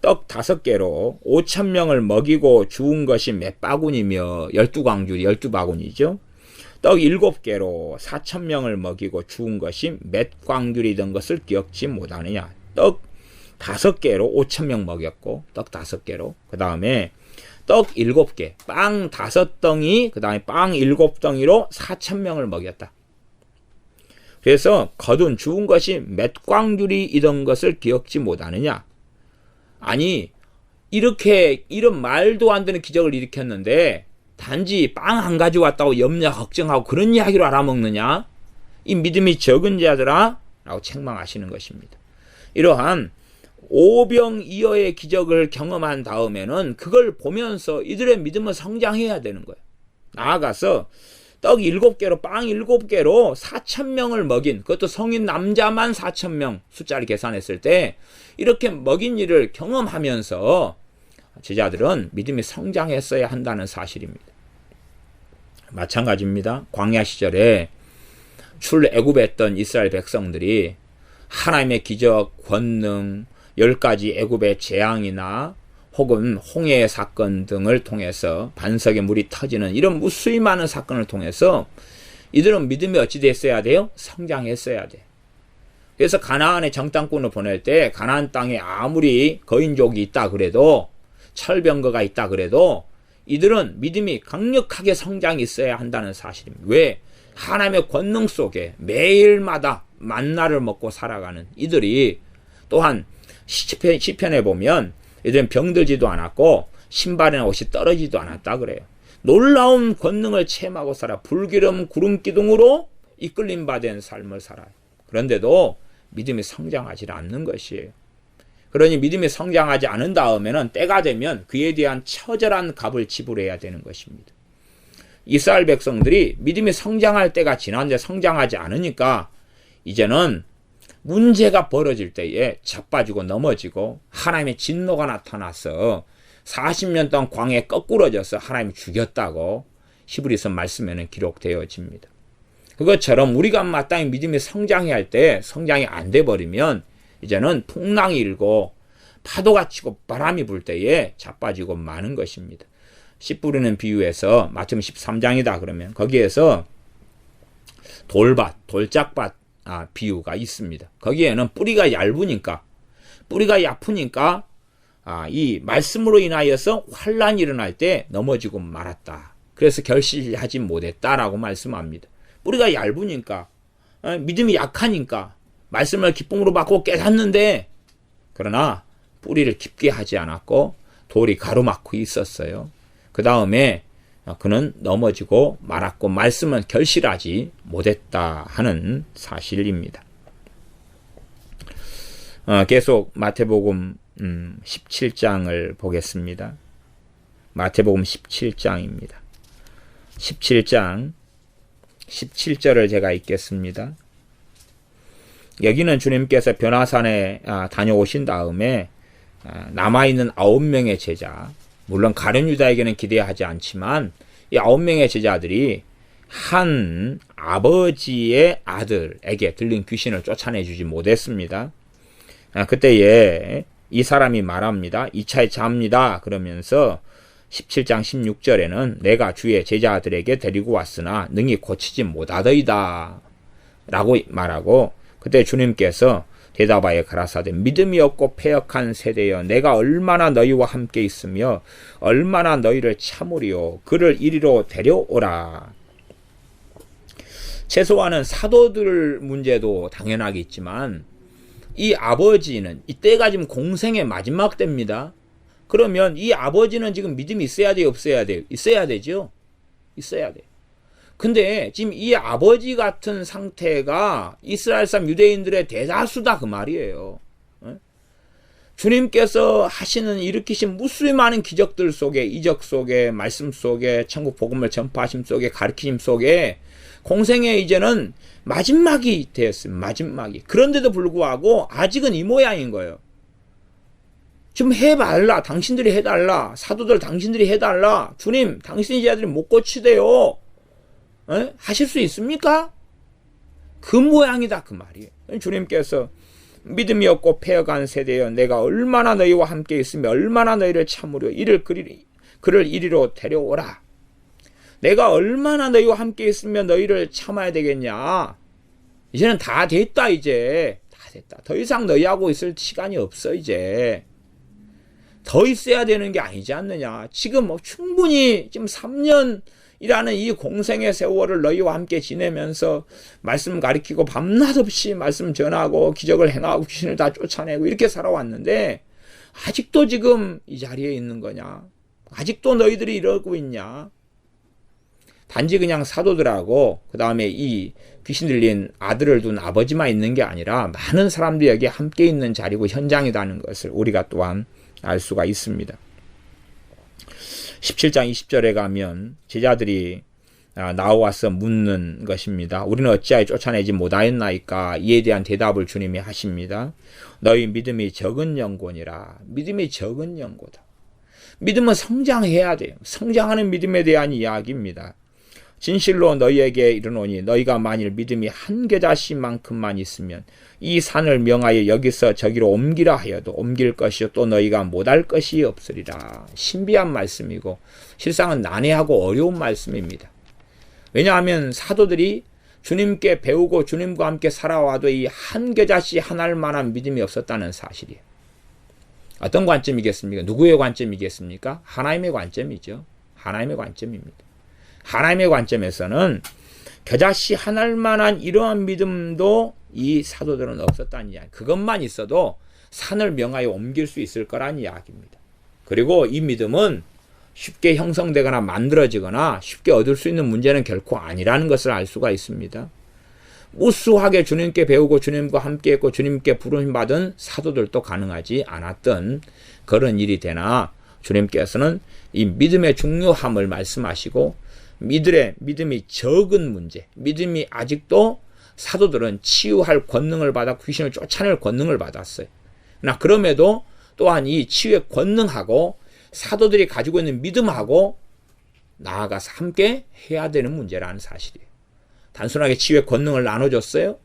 떡 5개로 5,000명을 먹이고 주운 것이 몇 바구니며 12광줄이 12바구니죠. 떡 7개로 4,000명을 먹이고 주운 것이 몇 광줄이던 것을 기억지 못하느냐. 떡 5개로 5,000명 먹였고 떡 5개로 그 다음에 떡 7개 빵 5덩이 그 다음에 빵 7덩이로 4,000명을 먹였다. 그래서 거둔 주운 것이 몇 광줄이던 것을 기억지 못하느냐. 아니 이렇게 이런 말도 안 되는 기적을 일으켰는데 단지 빵 한 가지 왔다고 염려 걱정하고 그런 이야기로 알아먹느냐. 이 믿음이 적은 자들아 라고 책망하시는 것입니다. 이러한 오병이어의 기적을 경험한 다음에는 그걸 보면서 이들의 믿음은 성장해야 되는 거예요. 나아가서 떡 7개로 빵 7개로 4,000명을 먹인, 그것도 성인 남자만 4,000명 숫자를 계산했을 때 이렇게 먹인 일을 경험하면서 제자들은 믿음이 성장했어야 한다는 사실입니다. 마찬가지입니다. 광야 시절에 출애굽했던 이스라엘 백성들이 하나님의 기적, 권능, 10가지 애굽의 재앙이나 혹은 홍해의 사건 등을 통해서 반석의 물이 터지는 이런 무수히 많은 사건을 통해서 이들은 믿음이 어찌 됐어야 돼요? 성장했어야 돼. 그래서 가나안의 정탐꾼을 보낼 때 가나안 땅에 아무리 거인족이 있다 그래도 철병거가 있다 그래도 이들은 믿음이 강력하게 성장이 있어야 한다는 사실입니다. 왜? 하나님의 권능 속에 매일마다 만나를 먹고 살아가는 이들이 또한 시편에 보면 이들은 병들지도 않았고 신발이나 옷이 떨어지지도 않았다 그래요. 놀라운 권능을 체험하고 살아 불기름 구름 기둥으로 이끌림 받은 삶을 살아요. 그런데도 믿음이 성장하지 않는 것이에요. 그러니 믿음이 성장하지 않은 다음에는 때가 되면 그에 대한 처절한 값을 지불해야 되는 것입니다. 이스라엘 백성들이 믿음이 성장할 때가 지났는데 성장하지 않으니까 이제는 문제가 벌어질 때에 자빠지고 넘어지고 하나님의 진노가 나타나서 40년 동안 광야에 거꾸러져서 하나님이 죽였다고 히브리서 말씀에는 기록되어집니다. 그것처럼 우리가 마땅히 믿음이 성장해야 할 때 성장이 안 돼 버리면 이제는 풍랑이 일고 파도가 치고 바람이 불 때에 자빠지고 마는 것입니다. 씨 뿌리는 비유에서 마태복음 13장이다 그러면 거기에서 돌밭, 돌짝밭 비유가 있습니다. 거기에는 뿌리가 얇으니까 뿌리가 얕으니까 이 말씀으로 인하여서 환란이 일어날 때 넘어지고 말았다. 그래서 결실하지 못했다라고 말씀합니다. 뿌리가 얇으니까 믿음이 약하니까 말씀을 기쁨으로 받고 깨닫는데 그러나 뿌리를 깊게 하지 않았고 돌이 가로막고 있었어요. 그 다음에 그는 넘어지고 말았고 말씀은 결실하지 못했다 하는 사실입니다. 계속 마태복음 17장을 보겠습니다. 마태복음 17장입니다. 17장 17절을 제가 읽겠습니다. 여기는 주님께서 변화산에 다녀오신 다음에 남아있는 9명의 제자, 물론 가룟 유다에게는 기대하지 않지만 이 9명의 제자들이 한 아버지의 아들에게 들린 귀신을 쫓아내주지 못했습니다. 그때에 이 사람이 말합니다. 2차에 잡니다. 그러면서 17장 16절에는 내가 주의 제자들에게 데리고 왔으나 능히 고치지 못하더이다 라고 말하고 그때 주님께서 대답하여 가라사대 믿음이 없고 패역한 세대여 내가 얼마나 너희와 함께 있으며 얼마나 너희를 참으리요 그를 이리로 데려오라. 최소한은 사도들 문제도 당연하게 있지만 이 아버지는 이때가 지금 공생의 마지막 때입니다. 그러면 이 아버지는 지금 믿음이 있어야 돼요? 없어야 돼요? 있어야 되죠? 있어야 돼요. 근데 지금 이 아버지 같은 상태가 이스라엘 사람 유대인들의 대다수다 그 말이에요. 주님께서 하시는 일으키신 무수히 많은 기적들 속에, 이적 속에, 말씀 속에, 천국 복음을 전파하심 속에, 가르치심 속에 공생에 이제는 마지막이 되었습니다. 마지막이. 그런데도 불구하고 아직은 이 모양인 거예요. 좀 해달라. 당신들이 해달라. 사도들 당신들이 해달라. 주님, 당신의 제자들이 못 고치대요. 하실 수 있습니까? 그 모양이다 그 말이에요. 주님께서 믿음이 없고 패어간 세대여, 내가 얼마나 너희와 함께 있으며 얼마나 너희를 참으려 그를 이리로 데려오라. 내가 얼마나 너희와 함께 있으며 너희를 참아야 되겠냐. 이제는 다 됐다. 이제 다 됐다. 더 이상 너희하고 있을 시간이 없어. 이제 더 있어야 되는 게 아니지 않느냐. 지금 충분히 지금 3년이라는 이 공생의 세월을 너희와 함께 지내면서 말씀 가르치고 밤낮 없이 말씀 전하고 기적을 행하고 귀신을 다 쫓아내고 이렇게 살아왔는데 아직도 지금 이 자리에 있는 거냐. 아직도 너희들이 이러고 있냐. 단지 그냥 사도들하고 그 다음에 이 귀신 들린 아들을 둔 아버지만 있는 게 아니라 많은 사람들이 여기 함께 있는 자리고 현장이라는 것을 우리가 또한 알 수가 있습니다. 17장 20절에 가면 제자들이 나와서 묻는 것입니다. 우리는 어찌하여 쫓아내지 못하였나이까? 이에 대한 대답을 주님이 하십니다. 너희 믿음이 적은 영혼이라. 믿음이 적은 영혼이다. 믿음은 성장해야 돼요. 성장하는 믿음에 대한 이야기입니다. 진실로 너희에게 이르노니 너희가 만일 믿음이 한 겨자씨만큼만 있으면 이 산을 명하여 여기서 저기로 옮기라 하여도 옮길 것이요 또 너희가 못할 것이 없으리라. 신비한 말씀이고 실상은 난해하고 어려운 말씀입니다. 왜냐하면 사도들이 주님께 배우고 주님과 함께 살아와도 이 한 겨자씨 하나일 만한 믿음이 없었다는 사실이에요. 어떤 관점이겠습니까? 누구의 관점이겠습니까? 하나님의 관점이죠. 하나님의 관점입니다. 하나님의 관점에서는 겨자씨 하나일 만한 이러한 믿음도 이 사도들은 없었다는 이야기. 그것만 있어도 산을 명하여 옮길 수 있을 거란 이야기입니다. 그리고 이 믿음은 쉽게 형성되거나 만들어지거나 쉽게 얻을 수 있는 문제는 결코 아니라는 것을 알 수가 있습니다. 우수하게 주님께 배우고 주님과 함께했고 주님께 부름받은 사도들도 가능하지 않았던 그런 일이 되나 주님께서는 이 믿음의 중요함을 말씀하시고 믿음이 적은 문제, 믿음이 아직도 사도들은 치유할 권능을 받아 귀신을 쫓아낼 권능을 받았어요. 그러나 그럼에도 또한 이 치유의 권능하고 사도들이 가지고 있는 믿음하고 나아가서 함께 해야 되는 문제라는 사실이에요. 단순하게 치유의 권능을 나눠줬어요.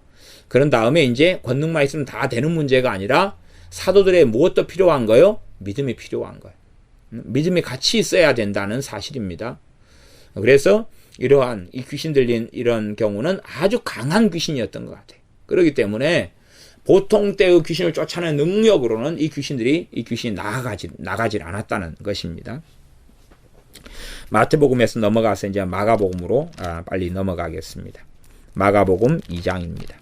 그런 다음에 이제 권능만 있으면 다 되는 문제가 아니라 사도들의 무엇도 필요한 거요? 믿음이 필요한 거예요. 믿음이 같이 있어야 된다는 사실입니다. 그래서 이러한 이 귀신 들린 이런 경우는 아주 강한 귀신이었던 것 같아요. 그렇기 때문에 보통 때의 귀신을 쫓아내는 능력으로는 이 귀신이 나가질 않았다는 것입니다. 마태복음에서 넘어가서 이제 마가복음으로 빨리 넘어가겠습니다. 마가복음 2장입니다.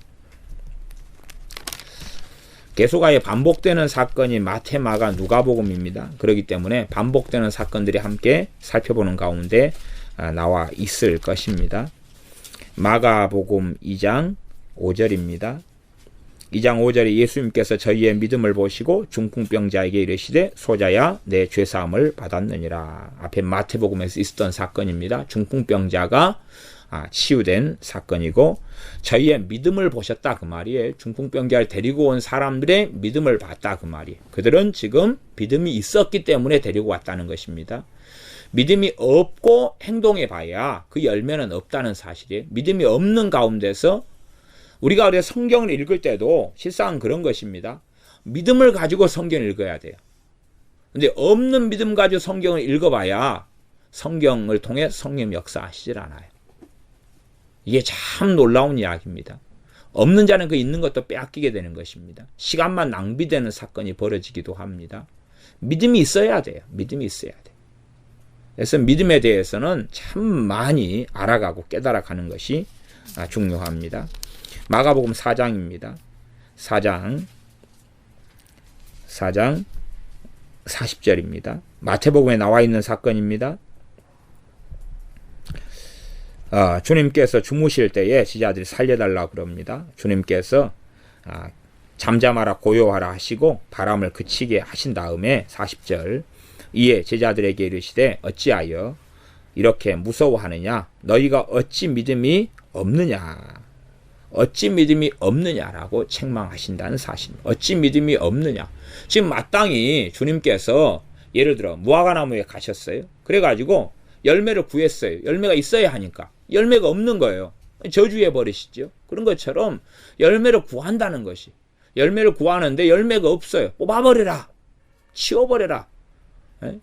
계속하여 반복되는 사건이 마태, 마가, 누가복음입니다. 그렇기 때문에 반복되는 사건들이 함께 살펴보는 가운데 나와 있을 것입니다. 마가복음 2장 5절입니다. 2장 5절에 예수님께서 저희의 믿음을 보시고 중풍병자에게 이르시되 소자야 내 죄사함을 받았느니라. 앞에 마태복음에서 있었던 사건입니다. 중풍병자가 치유된 사건이고 저희의 믿음을 보셨다 그 말이에요. 중풍병자를 데리고 온 사람들의 믿음을 봤다 그 말이에요. 그들은 지금 믿음이 있었기 때문에 데리고 왔다는 것입니다. 믿음이 없고 행동해 봐야 그 열매는 없다는 사실이에요. 믿음이 없는 가운데서 우리가 성경을 읽을 때도 실상은 그런 것입니다. 믿음을 가지고 성경을 읽어야 돼요. 근데 없는 믿음 가지고 성경을 읽어봐야 성경을 통해 성령 역사하시질 않아요. 이게 참 놀라운 이야기입니다. 없는 자는 그 있는 것도 빼앗기게 되는 것입니다. 시간만 낭비되는 사건이 벌어지기도 합니다. 믿음이 있어야 돼요. 믿음이 있어야 돼요. 그래서 믿음에 대해서는 참 많이 알아가고 깨달아가는 것이 중요합니다. 마가복음 4장입니다. 4장 40절입니다. 마태복음에 나와 있는 사건입니다. 주님께서 주무실 때에 제자들이 살려달라고 그럽니다. 주님께서 잠잠하라 고요하라 하시고 바람을 그치게 하신 다음에 40절 이에 제자들에게 이르시되 어찌하여 이렇게 무서워하느냐 너희가 어찌 믿음이 없느냐 어찌 믿음이 없느냐라고 책망하신다는 사실. 어찌 믿음이 없느냐. 지금 마땅히 주님께서 예를 들어 무화과나무에 가셨어요. 그래가지고 열매를 구했어요. 열매가 있어야 하니까. 열매가 없는 거예요. 저주해 버리시죠. 그런 것처럼 열매를 구한다는 것이. 열매를 구하는데 열매가 없어요. 뽑아버려라. 치워버려라.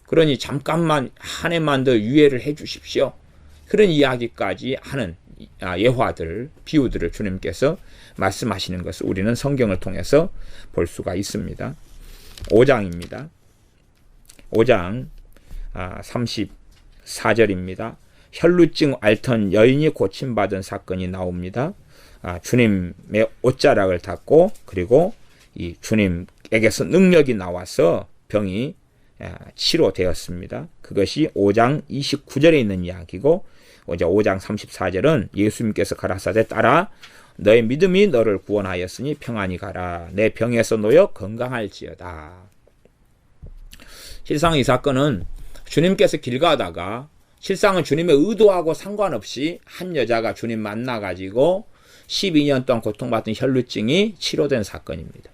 그러니 잠깐만 한 해만 더 유예를 해 주십시오. 그런 이야기까지 하는 예화들, 비유들을 주님께서 말씀하시는 것을 우리는 성경을 통해서 볼 수가 있습니다. 5장입니다. 5장 34절입니다. 혈루증 앓던 여인이 고침받은 사건이 나옵니다. 주님의 옷자락을 닫고 그리고 이 주님에게서 능력이 나와서 병이 치료되었습니다. 그것이 5장 29절에 있는 이야기고 5장 34절은 예수님께서 가라사대 따라 너의 믿음이 너를 구원하였으니 평안히 가라. 내 병에서 놓여 건강할지어다. 실상 이 사건은 주님께서 길 가다가 실상은 주님의 의도하고 상관없이 한 여자가 주님 만나가지고 12년 동안 고통받던 혈루증이 치료된 사건입니다.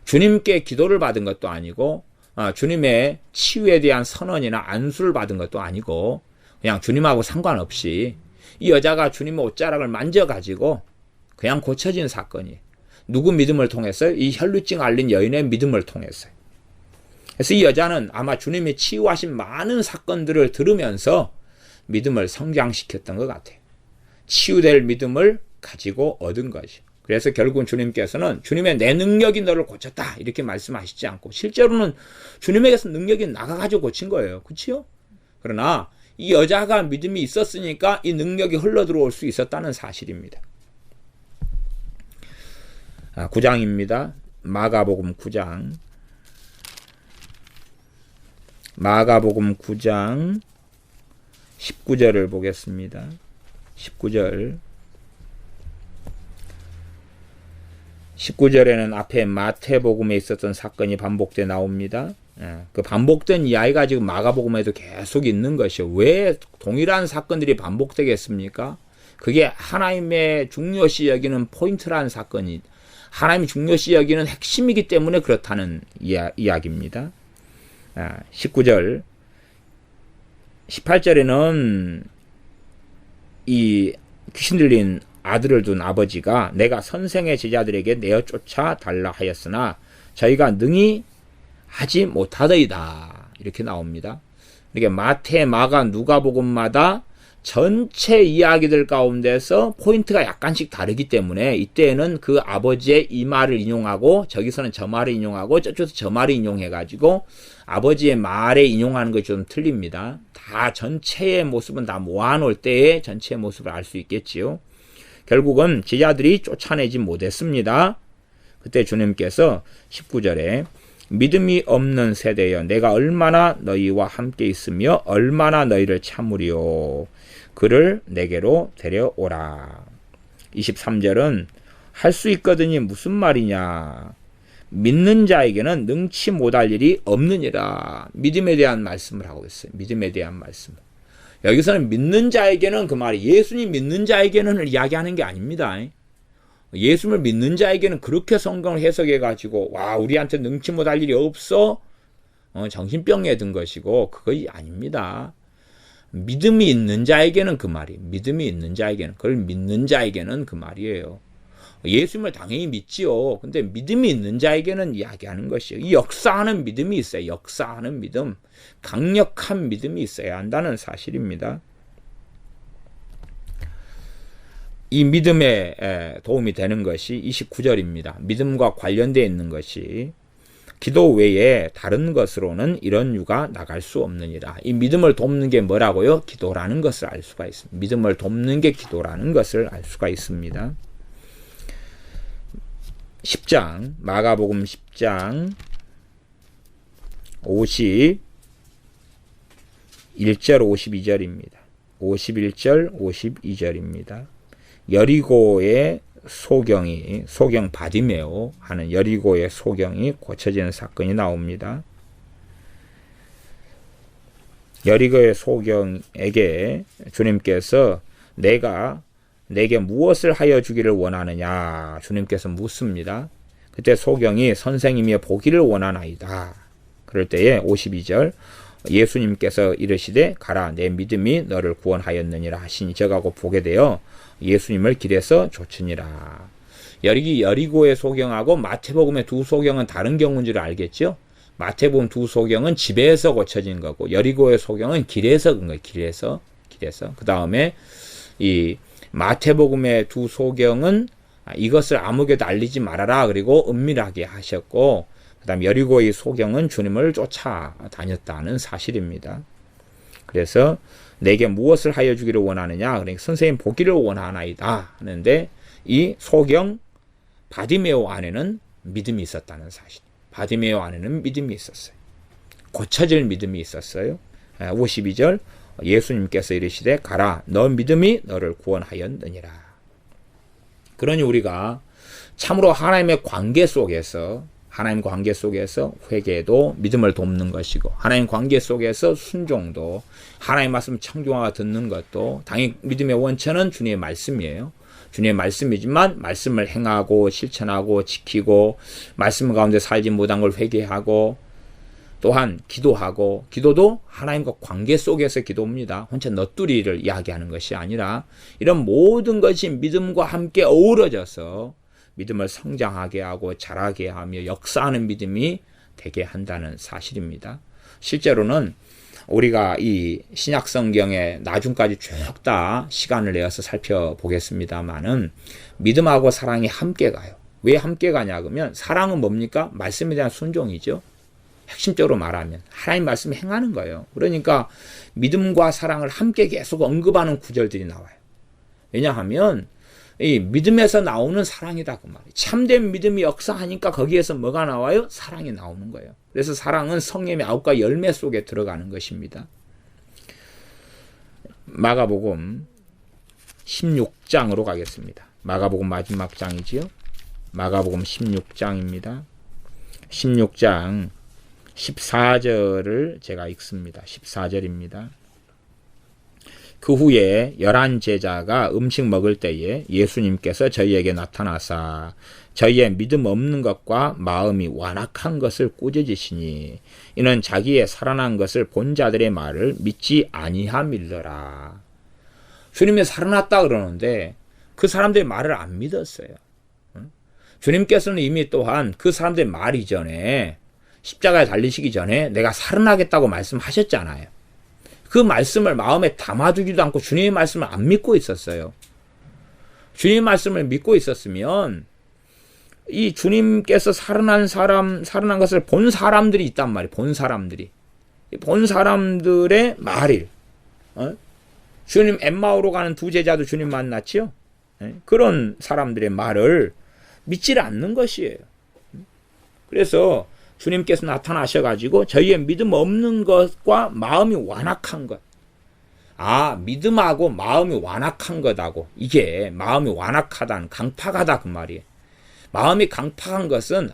주님께 기도를 받은 것도 아니고 주님의 치유에 대한 선언이나 안수를 받은 것도 아니고 그냥 주님하고 상관없이 이 여자가 주님의 옷자락을 만져가지고 그냥 고쳐진 사건이에요. 누구 믿음을 통해서? 이 혈루증 앓린 여인의 믿음을 통해서요. 그래서 이 여자는 아마 주님이 치유하신 많은 사건들을 들으면서 믿음을 성장시켰던 것 같아요. 치유될 믿음을 가지고 얻은 것이죠. 그래서 결국은 주님께서는 주님의 내 능력이 너를 고쳤다 이렇게 말씀하시지 않고 실제로는 주님에게서 능력이 나가가지고 고친 거예요. 그렇죠? 그러나 이 여자가 믿음이 있었으니까 이 능력이 흘러들어올 수 있었다는 사실입니다. 9장입니다. 마가복음 9장. 마가복음 9장 19절을 보겠습니다. 19절. 19절에는 앞에 마태복음에 있었던 사건이 반복돼 나옵니다. 그 반복된 이야기가 지금 마가복음에도 계속 있는 것이요. 왜 동일한 사건들이 반복되겠습니까? 그게 하나님의 중요시 여기는 포인트라는 사건이 하나님이 중요시 여기는 핵심이기 때문에 그렇다는 이야기입니다. 19절 18절에는 이 귀신 들린 아들을 둔 아버지가 내가 선생의 제자들에게 내어 쫓아 달라 하였으나 저희가 능히 하지 못하더이다. 이렇게 나옵니다. 이렇게 마태, 마가, 누가복음마다 전체 이야기들 가운데서 포인트가 약간씩 다르기 때문에 이때는 그 아버지의 이 말을 인용하고 저기서는 저 말을 인용하고 저쪽에서 저 말을 인용해가지고 아버지의 말에 인용하는 것이 좀 틀립니다. 다 전체의 모습은 다 모아놓을 때의 전체의 모습을 알 수 있겠지요. 결국은 제자들이 쫓아내지 못했습니다. 그때 주님께서 19절에 믿음이 없는 세대여 내가 얼마나 너희와 함께 있으며 얼마나 너희를 참으리요 그를 내게로 데려오라. 23절은 할 수 있거든이 무슨 말이냐 믿는 자에게는 능치 못할 일이 없느니라. 믿음에 대한 말씀을 하고 있어요. 믿음에 대한 말씀. 여기서는 믿는 자에게는 그 말이 예수님 믿는 자에게는 이야기하는 게 아닙니다. 예수를 믿는 자에게는 그렇게 성경을 해석해가지고 와 우리한테 능치 못할 일이 없어 정신병에 든 것이고 그거 아닙니다. 믿음이 있는 자에게는 그 말이 믿음이 있는 자에게는 그걸 믿는 자에게는 그 말이에요. 예수님을 당연히 믿지요. 근데 믿음이 있는 자에게는 이야기하는 것이에요. 이 역사하는 믿음이 있어요. 역사하는 믿음, 강력한 믿음이 있어야 한다는 사실입니다. 이 믿음에 도움이 되는 것이 29절입니다. 믿음과 관련되어 있는 것이 기도 외에 다른 것으로는 이런 유가 나갈 수 없느니라. 이 믿음을 돕는 게 뭐라고요? 기도라는 것을 알 수가 있습니다. 믿음을 돕는 게 기도라는 것을 알 수가 있습니다. 10장, 마가복음 10장 51절 52절입니다. 51절 52절입니다. 여리고에 소경 바디메오 하는 여리고의 소경이 고쳐지는 사건이 나옵니다. 여리고의 소경에게 주님께서 내가 내게 무엇을 하여 주기를 원하느냐 주님께서 묻습니다. 그때 소경이 선생님이 보기를 원하나이다. 그럴 때에 52절 예수님께서 이르시되 가라 내 믿음이 너를 구원하였느니라 하시니 저가고 보게 되어 예수님을 길에서 좇으니라. 여리고의 소경하고 마태복음의 두 소경은 다른 경우인 줄 알겠죠? 마태복음 두 소경은 집에서 고쳐진 거고 여리고의 소경은 길에서 그런 거예요. 길에서. 그 다음에 이 마태복음의 두 소경은 이것을 아무에게도 알리지 말아라. 그리고 은밀하게 하셨고 그 다음 여리고의 소경은 주님을 쫓아다녔다는 사실입니다. 그래서 내게 무엇을 하여 주기를 원하느냐. 그러니까 선생님 보기를 원하나이다 하는데 이 소경 바디메오 안에는 믿음이 있었다는 사실. 바디메오 안에는 믿음이 있었어요. 고쳐질 믿음이 있었어요. 52절 예수님께서 이르시되 가라 너 믿음이 너를 구원하였느니라. 그러니 우리가 참으로 하나님의 관계 속에서 회개도 믿음을 돕는 것이고 하나님 관계 속에서 순종도 하나님 말씀 청중하가 듣는 것도 당연히 믿음의 원천은 주님의 말씀이에요. 주님의 말씀이지만 말씀을 행하고 실천하고 지키고 말씀 가운데 살지 못한 걸 회개하고 또한 기도하고 기도도 하나님과 관계 속에서 기도입니다. 혼자 넋두리를 이야기하는 것이 아니라 이런 모든 것이 믿음과 함께 어우러져서 믿음을 성장하게 하고 자라게 하며 역사하는 믿음이 되게 한다는 사실입니다. 실제로는 우리가 이 신약 성경에 나중까지 쭉 다 시간을 내어서 살펴보겠습니다만은 믿음하고 사랑이 함께 가요. 왜 함께 가냐 그러면 사랑은 뭡니까? 말씀에 대한 순종이죠. 핵심적으로 말하면 하나님 말씀 행하는 거예요. 그러니까 믿음과 사랑을 함께 계속 언급하는 구절들이 나와요. 왜냐하면 이 믿음에서 나오는 사랑이다 그 말이에요. 참된 믿음이 역사하니까 거기에서 뭐가 나와요? 사랑이 나오는 거예요. 그래서 사랑은 성령의 아홉가지 열매 속에 들어가는 것입니다. 마가복음 16장으로 가겠습니다. 마가복음 마지막 장이지요. 마가복음 16장입니다. 16장 14절을 제가 읽습니다. 14절입니다. 그 후에 11 제자가 음식 먹을 때에 예수님께서 저희에게 나타나사 저희의 믿음 없는 것과 마음이 완악한 것을 꾸짖으시니 이는 자기의 살아난 것을 본 자들의 말을 믿지 아니함일러라. 주님이 살아났다 그러는데 그 사람들의 말을 안 믿었어요. 주님께서는 이미 또한 그 사람들의 말 이전에 십자가에 달리시기 전에 내가 살아나겠다고 말씀하셨잖아요. 그 말씀을 마음에 담아두지도 않고 주님의 말씀을 안 믿고 있었어요. 주님의 말씀을 믿고 있었으면 이 주님께서 살아난 것을 본 사람들이 있단 말이에요. 본 사람들의 말일. 주님 엠마오로 가는 두 제자도 주님 만났지요. 그런 사람들의 말을 믿지를 않는 것이에요. 그래서 주님께서 나타나셔가지고 저희의 믿음 없는 것과 마음이 완악한 것. 믿음하고 마음이 완악한 것하고 이게 마음이 완악하다는 강팍하다 그 말이에요. 마음이 강팍한 것은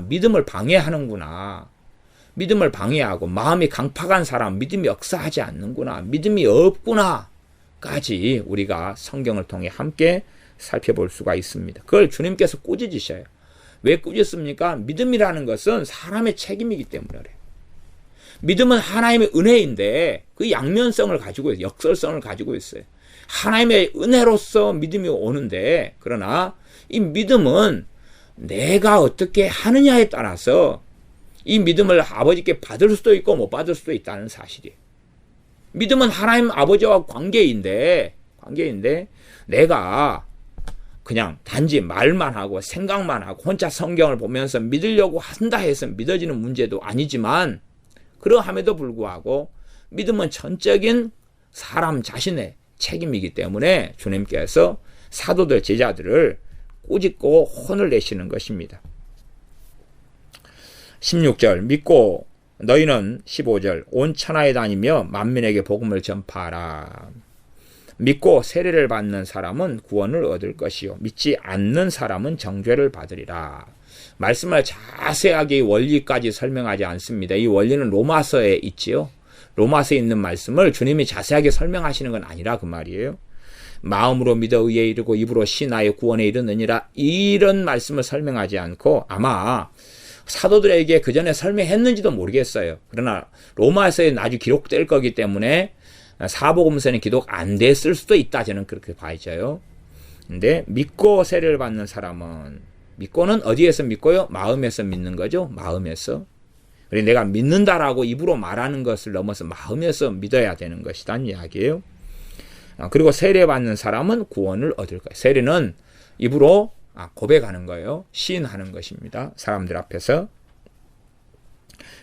믿음을 방해하는구나. 믿음을 방해하고 마음이 강팍한 사람 믿음이 역사하지 않는구나. 믿음이 없구나까지 우리가 성경을 통해 함께 살펴볼 수가 있습니다. 그걸 주님께서 꾸짖으셔요. 왜 꾸짖습니까? 믿음이라는 것은 사람의 책임이기 때문에 그래요. 믿음은 하나님의 은혜인데 그 양면성을 가지고 있어요. 역설성을 가지고 있어요. 하나님의 은혜로서 믿음이 오는데 그러나 이 믿음은 내가 어떻게 하느냐에 따라서 이 믿음을 아버지께 받을 수도 있고 못 받을 수도 있다는 사실이에요. 믿음은 하나님 아버지와 관계인데 내가 그냥 단지 말만 하고 생각만 하고 혼자 성경을 보면서 믿으려고 한다 해서 믿어지는 문제도 아니지만 그러함에도 불구하고 믿음은 전적인 사람 자신의 책임이기 때문에 주님께서 사도들 제자들을 꾸짖고 혼을 내시는 것입니다. 16절 믿고 너희는 15절 온 천하에 다니며 만민에게 복음을 전파하라. 믿고 세례를 받는 사람은 구원을 얻을 것이요 믿지 않는 사람은 정죄를 받으리라. 말씀을 자세하게 원리까지 설명하지 않습니다. 이 원리는 로마서에 있지요. 로마서에 있는 말씀을 주님이 자세하게 설명하시는 건 아니라 그 말이에요. 마음으로 믿어 의에 이르고 입으로 신하여 구원에 이르느니라, 이런 말씀을 설명하지 않고 아마 사도들에게 그 전에 설명했는지도 모르겠어요. 그러나 로마서에 나중에 기록될 거기 때문에 사복음서는 기록 안 됐을 수도 있다, 저는 그렇게 봐야죠. 근데 믿고 세례를 받는 사람은, 믿고는 어디에서 믿고요? 마음에서 믿는 거죠. 마음에서. 그래서 내가 믿는다라고 입으로 말하는 것을 넘어서 마음에서 믿어야 되는 것이란 이야기예요. 그리고 세례받는 사람은 구원을 얻을 거예요. 세례는 입으로 고백하는 거예요. 시인하는 것입니다. 사람들 앞에서.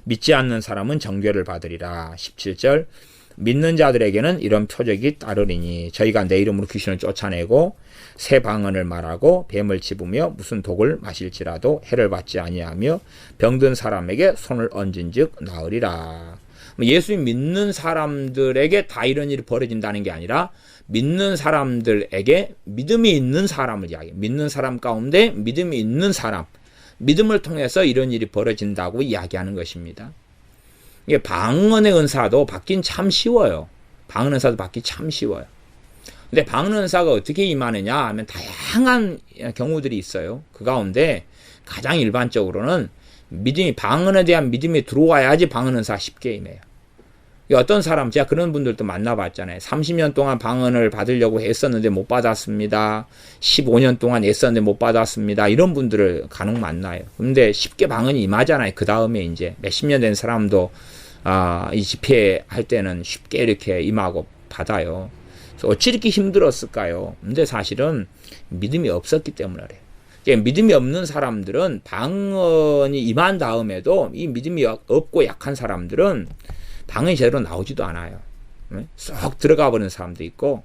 믿지 않는 사람은 정죄를 받으리라. 17절, 믿는 자들에게는 이런 표적이 따르리니 저희가 내 이름으로 귀신을 쫓아내고 새 방언을 말하고 뱀을 집으며 무슨 독을 마실지라도 해를 받지 아니하며 병든 사람에게 손을 얹은즉 나으리라. 예수님 믿는 사람들에게 다 이런 일이 벌어진다는 게 아니라 믿는 사람들에게 믿음이 있는 사람을 이야기해요. 믿는 사람 가운데 믿음이 있는 사람, 믿음을 통해서 이런 일이 벌어진다고 이야기하는 것입니다. 이게 방언의 은사도 받긴 참 쉬워요. 방언 은사도 받기 참 쉬워요. 근데 방언 은사가 어떻게 임하느냐 하면 다양한 경우들이 있어요. 그 가운데 가장 일반적으로는 믿음이, 방언에 대한 믿음이 들어와야지 방언 은사 쉽게 임해요. 어떤 사람, 제가 그런 분들도 만나봤잖아요. 30년 동안 방언을 받으려고 했었는데 못 받았습니다. 15년 동안 애썼는데 못 받았습니다. 이런 분들을 간혹 만나요. 근데 쉽게 방언이 임하잖아요. 그 다음에 이제 몇십 년 된 사람도 이 집회할 때는 쉽게 이렇게 임하고 받아요. 그래서 어찌 이렇게 힘들었을까요? 근데 사실은 믿음이 없었기 때문에 그래요. 믿음이 없는 사람들은 방언이 임한 다음에도 이 믿음이 없고 약한 사람들은 방언이 제대로 나오지도 않아요. 쏙 들어가 버리는 사람도 있고,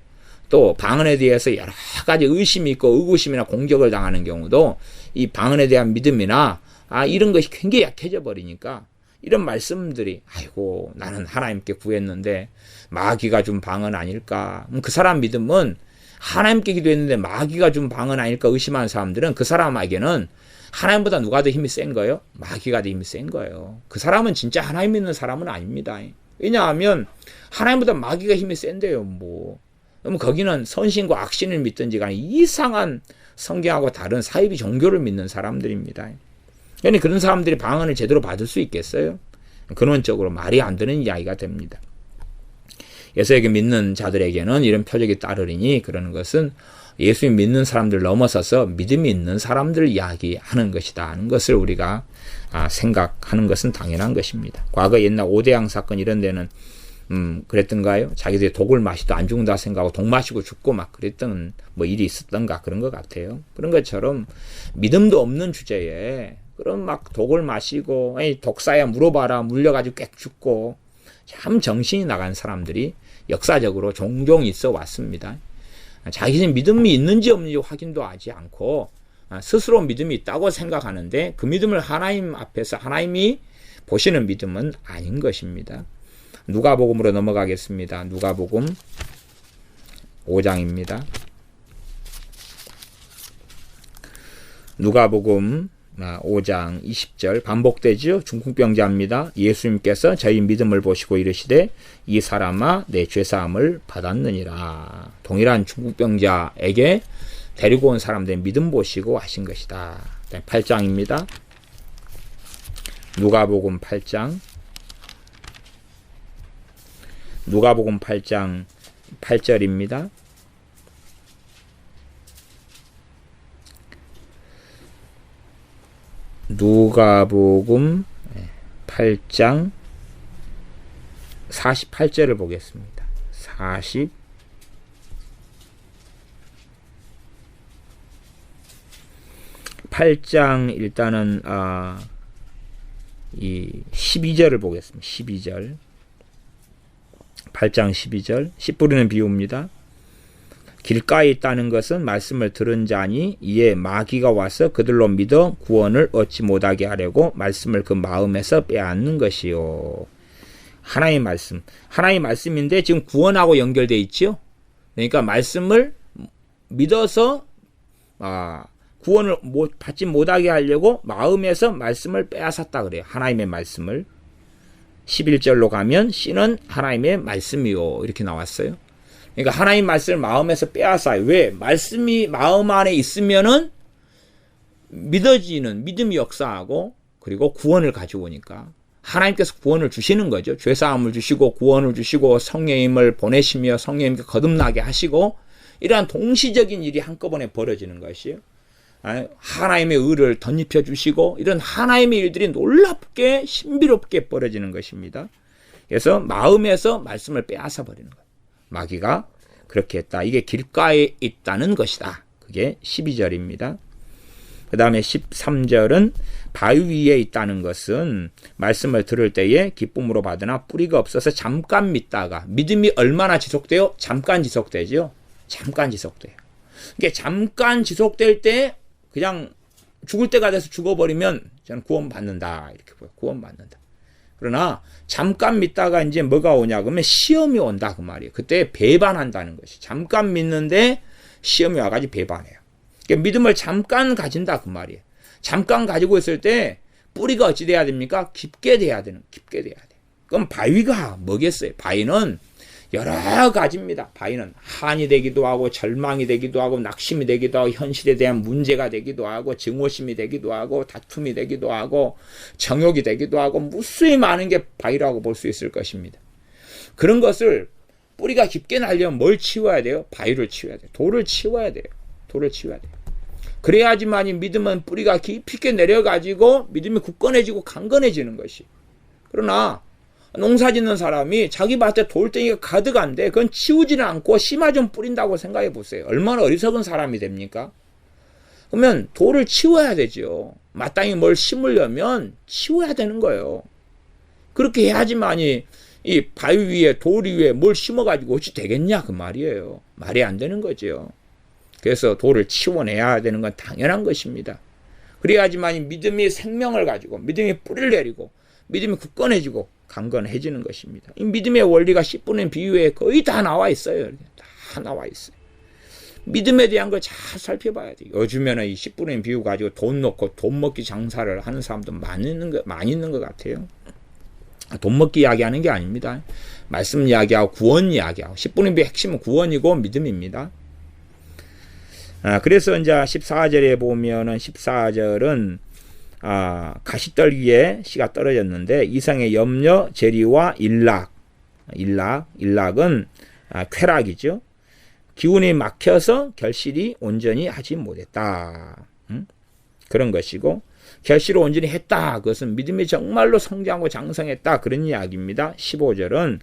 또 방언에 대해서 여러 가지 의심이 있고 의구심이나 공격을 당하는 경우도 이 방언에 대한 믿음이나 이런 것이 굉장히 약해져 버리니까 이런 말씀들이, 아이고 나는 하나님께 구했는데 마귀가 준 방언 아닐까. 그 사람 믿음은 하나님께 기도했는데 마귀가 준 방언 아닐까 의심하는 사람들은 그 사람에게는 하나님보다 누가 더 힘이 센 거예요? 마귀가 더 힘이 센 거예요. 그 사람은 진짜 하나님 믿는 사람은 아닙니다. 왜냐하면 하나님보다 마귀가 힘이 센데요. 그럼 거기는 선신과 악신을 믿든지 간에 이상한 성경하고 다른 사이비 종교를 믿는 사람들입니다. 그러니 그런 사람들이 방언을 제대로 받을 수 있겠어요? 근원적으로 말이 안 되는 이야기가 됩니다. 예수에게 믿는 자들에게는 이런 표적이 따르리니, 그러는 것은 예수님 믿는 사람들 넘어서서 믿음이 있는 사람들 이야기하는 것이다 하는 것을 우리가 생각하는 것은 당연한 것입니다. 과거 옛날 오대양 사건 이런 데는 그랬던가요? 자기들이 독을 마시도 안 죽는다 생각하고 독 마시고 죽고 막 그랬던 일이 있었던가 그런 것 같아요. 그런 것처럼 믿음도 없는 주제에 그런 막 독을 마시고 독사야 물어봐라 물려가지고 꽥 죽고 참 정신이 나간 사람들이 역사적으로 종종 있어 왔습니다. 자기는 믿음이 있는지 없는지 확인도 하지 않고 스스로 믿음이 있다고 생각하는데 그 믿음을 하나님 앞에서 하나님이 보시는 믿음은 아닌 것입니다. 누가복음으로 넘어가겠습니다. 누가복음 5장입니다. 누가복음 5장 20절 반복되죠. 중풍병자입니다. 예수님께서 저희 믿음을 보시고 이르시되 이 사람아 내 죄사함을 받았느니라. 동일한 중풍병자에게 데리고 온 사람들의 믿음 보시고 하신 것이다. 8장입니다. 누가복음 8장 누가복음 8장 8절입니다. 누가복음 8장 48절을 보겠습니다. 8장 일단은 이 12절을 보겠습니다. 12절 8장 12절 씨 뿌리는 비유입니다. 길가에 있다는 것은 말씀을 들은 자니 이에 마귀가 와서 그들로 믿어 구원을 얻지 못하게 하려고 말씀을 그 마음에서 빼앗는 것이요. 하나님의 말씀. 하나님의 말씀인데 지금 구원하고 연결되어 있죠. 그러니까 말씀을 믿어서 구원을 받지 못하게 하려고 마음에서 말씀을 빼앗았다 그래요. 하나님의 말씀을. 11절로 가면 씨는 하나님의 말씀이요 이렇게 나왔어요. 그러니까 하나님 말씀을 마음에서 빼앗아요. 왜? 말씀이 마음 안에 있으면은 믿어지는 믿음이 역사하고 그리고 구원을 가져오니까 하나님께서 구원을 주시는 거죠. 죄사함을 주시고 구원을 주시고 성령님을 보내시며 성령님께 거듭나게 하시고 이러한 동시적인 일이 한꺼번에 벌어지는 것이에요. 하나님의 의를 덧입혀 주시고 이런 하나님의 일들이 놀랍게 신비롭게 벌어지는 것입니다. 그래서 마음에서 말씀을 빼앗아 버리는 거예요. 마귀가 그렇게 했다. 이게 길가에 있다는 것이다. 그게 12절입니다. 그 다음에 13절은 바위 위에 있다는 것은 말씀을 들을 때에 기쁨으로 받으나 뿌리가 없어서 잠깐 믿다가 믿음이 얼마나 지속돼요? 잠깐 지속되죠. 잠깐 지속돼요. 이게 잠깐 지속될 때 그냥 죽을 때가 돼서 죽어버리면 저는 구원받는다 이렇게 보여요. 구원받는다. 그러나 잠깐 믿다가 이제 뭐가 오냐 그러면 시험이 온다 그 말이에요. 그때 배반한다는 것이 잠깐 믿는데 시험이 와가지고 배반해요. 그러니까 믿음을 잠깐 가진다 그 말이에요. 잠깐 가지고 있을 때 뿌리가 어찌 돼야 됩니까? 깊게 돼야 돼요. 그럼 바위가 뭐겠어요? 바위는 여러 가지입니다. 바위는 한이 되기도 하고 절망이 되기도 하고 낙심이 되기도 하고 현실에 대한 문제가 되기도 하고 증오심이 되기도 하고 다툼이 되기도 하고 정욕이 되기도 하고 무수히 많은 게 바위라고 볼 수 있을 것입니다. 그런 것을 뿌리가 깊게 날려면 뭘 치워야 돼요? 바위를 치워야 돼요. 돌을 치워야 돼요. 그래야지만 이 믿음은 뿌리가 깊이 있게 내려가지고 믿음이 굳건해지고 강건해지는 것이. 그러나 농사 짓는 사람이 자기 밭에 돌덩이가 가득한데 그건 치우지는 않고 씨만 좀 뿌린다고 생각해 보세요. 얼마나 어리석은 사람이 됩니까? 그러면 돌을 치워야 되죠. 마땅히 뭘 심으려면 치워야 되는 거예요. 그렇게 해야지만이 이 바위 위에 돌 위에 뭘 심어가지고 어찌 되겠냐 그 말이에요. 말이 안 되는 거죠. 그래서 돌을 치워내야 되는 건 당연한 것입니다. 그래야지만이 믿음이 생명을 가지고 믿음이 뿌리를 내리고 믿음이 굳건해지고 강건해지는 것입니다. 이 믿음의 원리가 10분의 비유에 거의 다 나와 있어요. 다 나와 있어요. 믿음에 대한 걸 잘 살펴봐야 돼요. 요즘에는 이 10분의 비유 가지고 돈 넣고 돈 먹기 장사를 하는 사람도 많이 있는 것 같아요. 돈 먹기 이야기하는 게 아닙니다. 말씀 이야기하고 구원 이야기하고 10분의 비유 핵심은 구원이고 믿음입니다. 그래서 이제 14절에 보면은 14절은 가시떨기에 씨가 떨어졌는데 이상의 염려, 재리와 일락은 쾌락이죠. 기운이 막혀서 결실이 온전히 하지 못했다. 그런 것이고 결실을 온전히 했다. 그것은 믿음이 정말로 성장하고 장성했다. 그런 이야기입니다. 15절은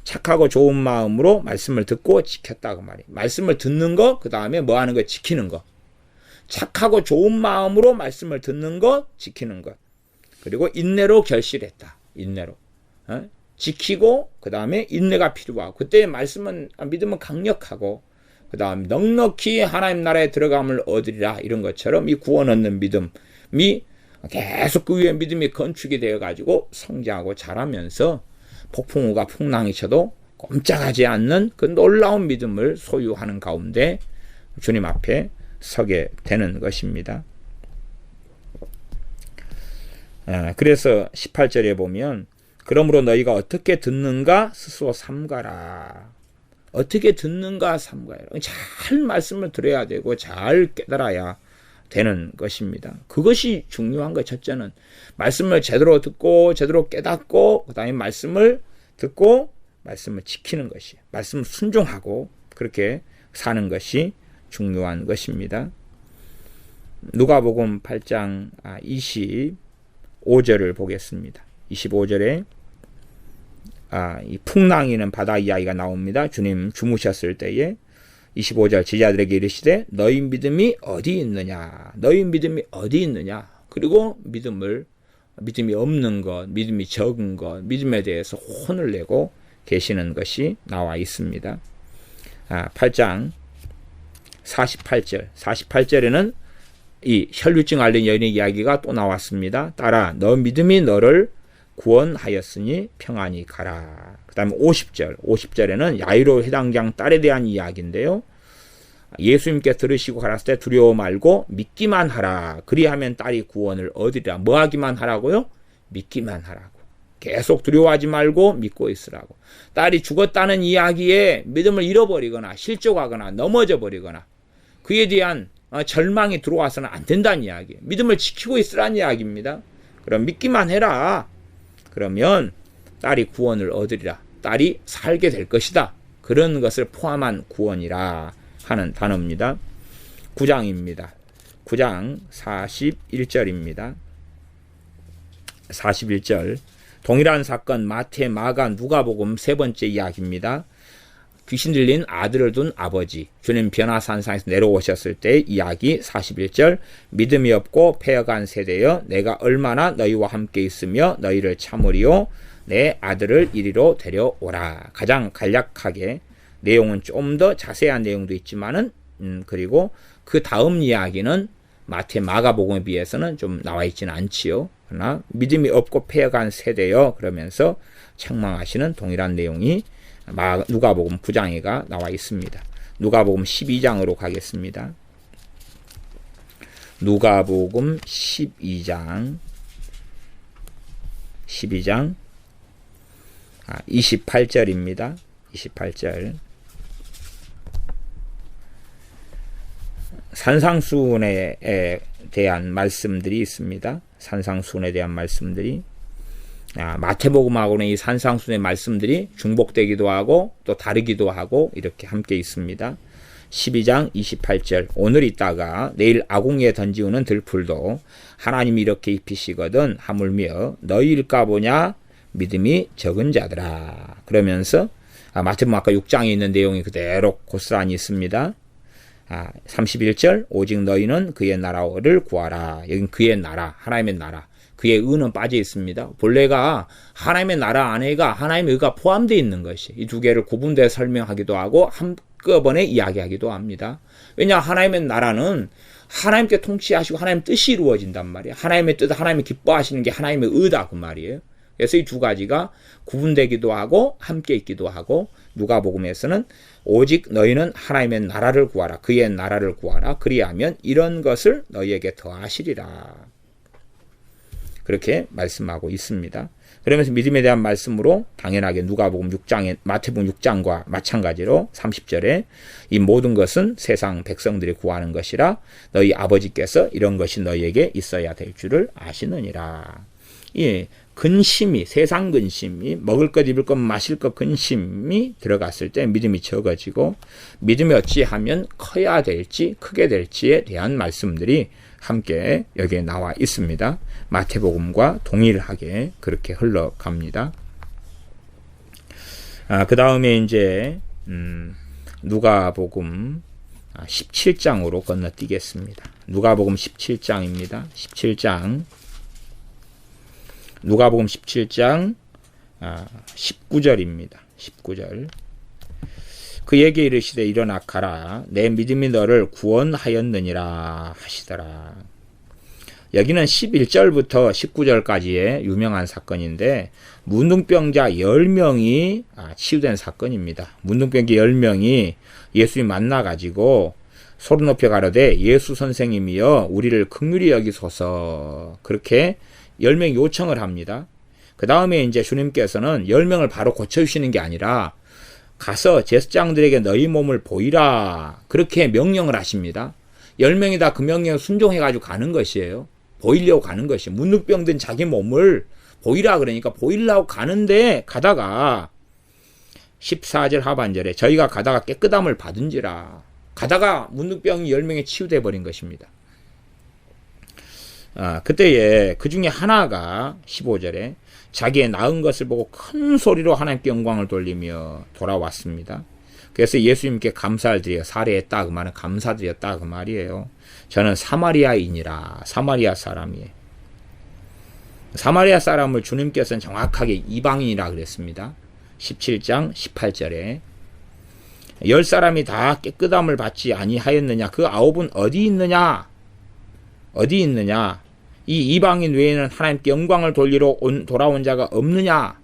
착하고 좋은 마음으로 말씀을 듣고 지켰다 그 말이에요. 말씀을 듣는 거, 그 다음에 뭐 하는 거? 지키는 거. 착하고 좋은 마음으로 말씀을 듣는 것, 지키는 것. 그리고 인내로 결실했다. 인내로. 지키고 그 다음에 인내가 필요하고 그때 믿음은 강력하고 그 다음 넉넉히 하나님 나라에 들어감을 얻으리라 이런 것처럼 이 구원 얻는 믿음이 계속 그 위에 믿음이 건축이 되어가지고 성장하고 자라면서 폭풍우가 풍랑이 쳐도 꼼짝하지 않는 그 놀라운 믿음을 소유하는 가운데 주님 앞에 서게 되는 것입니다. 그래서 18절에 보면 그러므로 너희가 어떻게 듣는가 스스로 삼가라. 어떻게 듣는가 삼가라. 잘 말씀을 들어야 되고 잘 깨달아야 되는 것입니다. 그것이 중요한 거예요. 첫째는 말씀을 제대로 듣고 제대로 깨닫고 그 다음에 말씀을 듣고 말씀을 지키는 것이에요. 말씀을 순종하고 그렇게 사는 것이 중요한 것입니다. 누가복음 8장 25절을 보겠습니다. 25절에 이 풍랑이는 바다 이야기가 나옵니다. 주님 주무셨을 때에 25절 제자들에게 이르시되 너희 믿음이 어디 있느냐? 너희 믿음이 어디 있느냐? 그리고 믿음이 없는 것, 믿음이 적은 것, 믿음에 대해서 혼을 내고 계시는 것이 나와 있습니다. 8장 48절에는 이 혈루증 앓는 여인의 이야기가 또 나왔습니다. 따라 너 믿음이 너를 구원하였으니 평안히 가라. 그 다음에 50절에는 야이로 회당장 딸에 대한 이야기인데요. 예수님께 들으시고 가랐을 때 두려워 말고 믿기만 하라. 그리하면 딸이 구원을 얻으리라. 뭐 하기만 하라고요? 믿기만 하라고. 계속 두려워하지 말고 믿고 있으라고. 딸이 죽었다는 이야기에 믿음을 잃어버리거나 실족하거나 넘어져 버리거나 그에 대한 절망이 들어와서는 안 된다는 이야기예요. 믿음을 지키고 있으라는 이야기입니다. 그럼 믿기만 해라. 그러면 딸이 구원을 얻으리라. 딸이 살게 될 것이다. 그런 것을 포함한 구원이라 하는 단어입니다. 9장입니다. 9장 41절입니다. 41절 동일한 사건 마태, 마가, 누가복음 세 번째 이야기입니다. 귀신 들린 아들을 둔 아버지 주님 변화산상에서 내려오셨을 때 이야기 41절 믿음이 없고 패역한 세대여 내가 얼마나 너희와 함께 있으며 너희를 참으리요 내 아들을 이리로 데려오라. 가장 간략하게 내용은 좀 더 자세한 내용도 있지만은 그리고 그 다음 이야기는 마태, 마가복음에 비해서는 좀 나와 있지는 않지요. 그러나 믿음이 없고 패역한 세대여 그러면서 책망하시는 동일한 내용이 누가복음 9장에가 나와 있습니다. 누가복음 12장으로 가겠습니다. 누가복음 12장 28절입니다. 28절 산상수훈에 대한 말씀들이 있습니다. 산상수훈에 대한 말씀들이 마태복음하고는 이 산상수훈의 말씀들이 중복되기도 하고 또 다르기도 하고 이렇게 함께 있습니다. 12장 28절 오늘 있다가 내일 아궁이에 던지우는 들풀도 하나님이 이렇게 입히시거든 하물며 너희일까 보냐 믿음이 적은 자들아. 그러면서 마태복음 아까 6장에 있는 내용이 그대로 고스란히 있습니다. 31절 오직 너희는 그의 나라를 구하라. 여긴 그의 나라, 하나님의 나라. 그의 의는 빠져 있습니다. 본래가 하나님의 나라 안에가 하나님의 의가 포함되어 있는 것이 이 두 개를 구분되어 설명하기도 하고 한꺼번에 이야기하기도 합니다. 왜냐 하나님의 나라는 하나님께 통치하시고 하나님의 뜻이 이루어진단 말이에요. 하나님의 뜻, 하나님이 기뻐하시는 게 하나님의 의다 그 말이에요. 그래서 이 두 가지가 구분되기도 하고 함께 있기도 하고 누가복음에서는 오직 너희는 하나님의 나라를 구하라. 그의 나라를 구하라. 그리하면 이런 것을 너희에게 더하시리라. 그렇게 말씀하고 있습니다. 그러면서 믿음에 대한 말씀으로 당연하게 누가복음 6장에 마태복음 6장과 마찬가지로 30절에 이 모든 것은 세상 백성들이 구하는 것이라 너희 아버지께서 이런 것이 너희에게 있어야 될 줄을 아시느니라. 예, 근심이 세상 근심이 먹을 것 입을 것 마실 것 근심이 들어갔을 때 믿음이 적어지고 믿음이 어찌하면 커야 될지 크게 될지에 대한 말씀들이 함께 여기에 나와 있습니다. 마태복음과 동일하게 그렇게 흘러갑니다. 그 다음에 이제 누가복음 17장으로 건너뛰겠습니다. 누가복음 17장입니다. 17장 누가복음 17장 19절입니다. 19절 그에게 이르시되 일어나 가라 내 믿음이 너를 구원하였느니라 하시더라. 여기는 11절부터 19절까지의 유명한 사건인데 문둥병자 10명이 치유된 사건입니다. 문둥병자 10명이 예수님 만나가지고 소리 높여 가로되 예수 선생님이여 우리를 긍휼히 여기소서 그렇게 10명이 요청을 합니다. 그 다음에 이제 주님께서는 10명을 바로 고쳐주시는 게 아니라 가서 제사장들에게 너희 몸을 보이라 그렇게 명령을 하십니다. 10명이 다 그 명령에 순종해가지고 가는 것이에요. 보이려고 가는 것이에요. 문둥병든 자기 몸을 보이라 그러니까 보이려고 가는데 가다가 14절 하반절에 저희가 가다가 깨끗함을 받은지라 가다가 문둥병이 10명이 치유돼 버린 것입니다. 그때에 그 중에 하나가 15절에 자기의 나은 것을 보고 큰 소리로 하나님께 영광을 돌리며 돌아왔습니다. 그래서 예수님께 감사를 드려 살해했다 그 말은 감사드렸다 그 말이에요. 저는 사마리아인이라 사마리아 사람이에요. 사마리아 사람을 주님께서는 정확하게 이방인이라 그랬습니다. 17장 18절에 10사람이 다 깨끗함을 받지 아니하였느냐 그 9은 어디 있느냐 어디 있느냐 이 이방인 외에는 하나님께 영광을 돌리러 돌아온 자가 없느냐.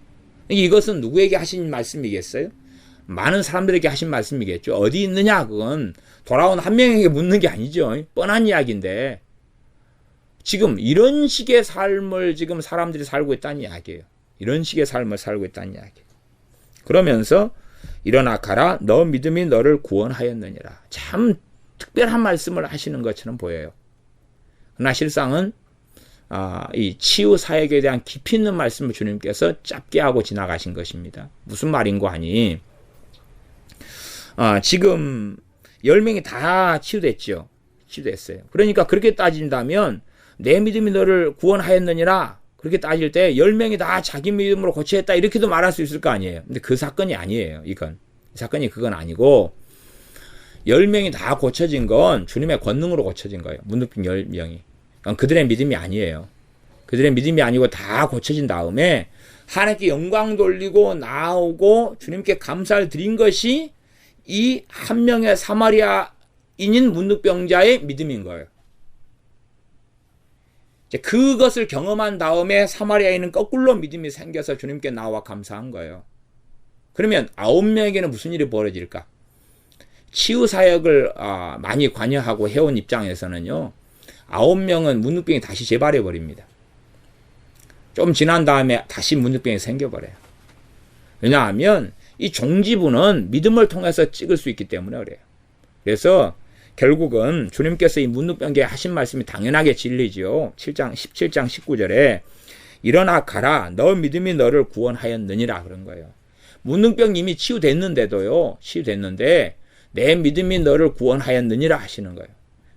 이것은 누구에게 하신 말씀이겠어요? 많은 사람들에게 하신 말씀이겠죠. 어디 있느냐, 그건 돌아온 한 명에게 묻는 게 아니죠. 뻔한 이야기인데 지금 이런 식의 삶을 지금 사람들이 살고 있다는 이야기예요. 이런 식의 삶을 살고 있다는 이야기예요. 그러면서 일어나 가라, 너 믿음이 너를 구원하였느니라. 참 특별한 말씀을 하시는 것처럼 보여요. 그러나 실상은 이 치유 사역에 대한 깊이 있는 말씀을 주님께서 짧게 하고 지나가신 것입니다. 무슨 말인고 하니 지금 10명이 다 치유됐죠. 치유됐어요. 그러니까 그렇게 따진다면 내 믿음이 너를 구원하였느니라. 그렇게 따질 때 10명이 다 자기 믿음으로 고쳐했다 이렇게도 말할 수 있을 거 아니에요. 근데 그 사건이 아니에요. 이건 사건이 그건 아니고 10명이 다 고쳐진 건 주님의 권능으로 고쳐진 거예요. 문둥병 10명이. 그들의 믿음이 아니에요. 그들의 믿음이 아니고 다 고쳐진 다음에 하나님께 영광 돌리고 나오고 주님께 감사를 드린 것이 이 한 명의 사마리아인인 문둥병자의 믿음인 거예요. 이제 그것을 경험한 다음에 사마리아인은 거꾸로 믿음이 생겨서 주님께 나와 감사한 거예요. 그러면 9명에게는 무슨 일이 벌어질까? 치유 사역을 많이 관여하고 해온 입장에서는요. 9명은 문둥병이 다시 재발해 버립니다. 좀 지난 다음에 다시 문둥병이 생겨버려요. 왜냐하면 이 종지부는 믿음을 통해서 찍을 수 있기 때문에 그래요. 그래서 결국은 주님께서 이 문둥병에게 하신 말씀이 당연하게 진리지요. 17장 19절에 일어나 가라, 너 믿음이 너를 구원하였느니라 그런 거예요. 문둥병 이미 치유됐는데도요. 치유됐는데 내 믿음이 너를 구원하였느니라 하시는 거예요.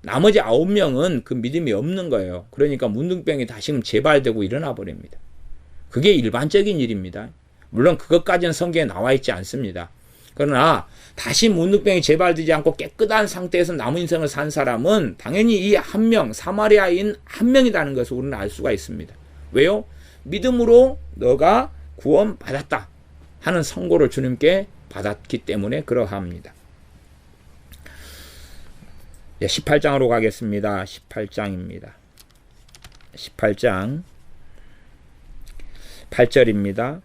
나머지 9명은 그 믿음이 없는 거예요. 그러니까 문둥병이 다시금 재발되고 일어나 버립니다. 그게 일반적인 일입니다. 물론 그것까지는 성경에 나와 있지 않습니다. 그러나 다시 문둥병이 재발되지 않고 깨끗한 상태에서 남은 인생을 산 사람은 당연히 이 한 명, 사마리아인 한 명이라는 것을 우리는 알 수가 있습니다. 왜요? 믿음으로 너가 구원받았다 하는 선고를 주님께 받았기 때문에 그러합니다. 18장으로 가겠습니다. 18장입니다. 18장 8절입니다.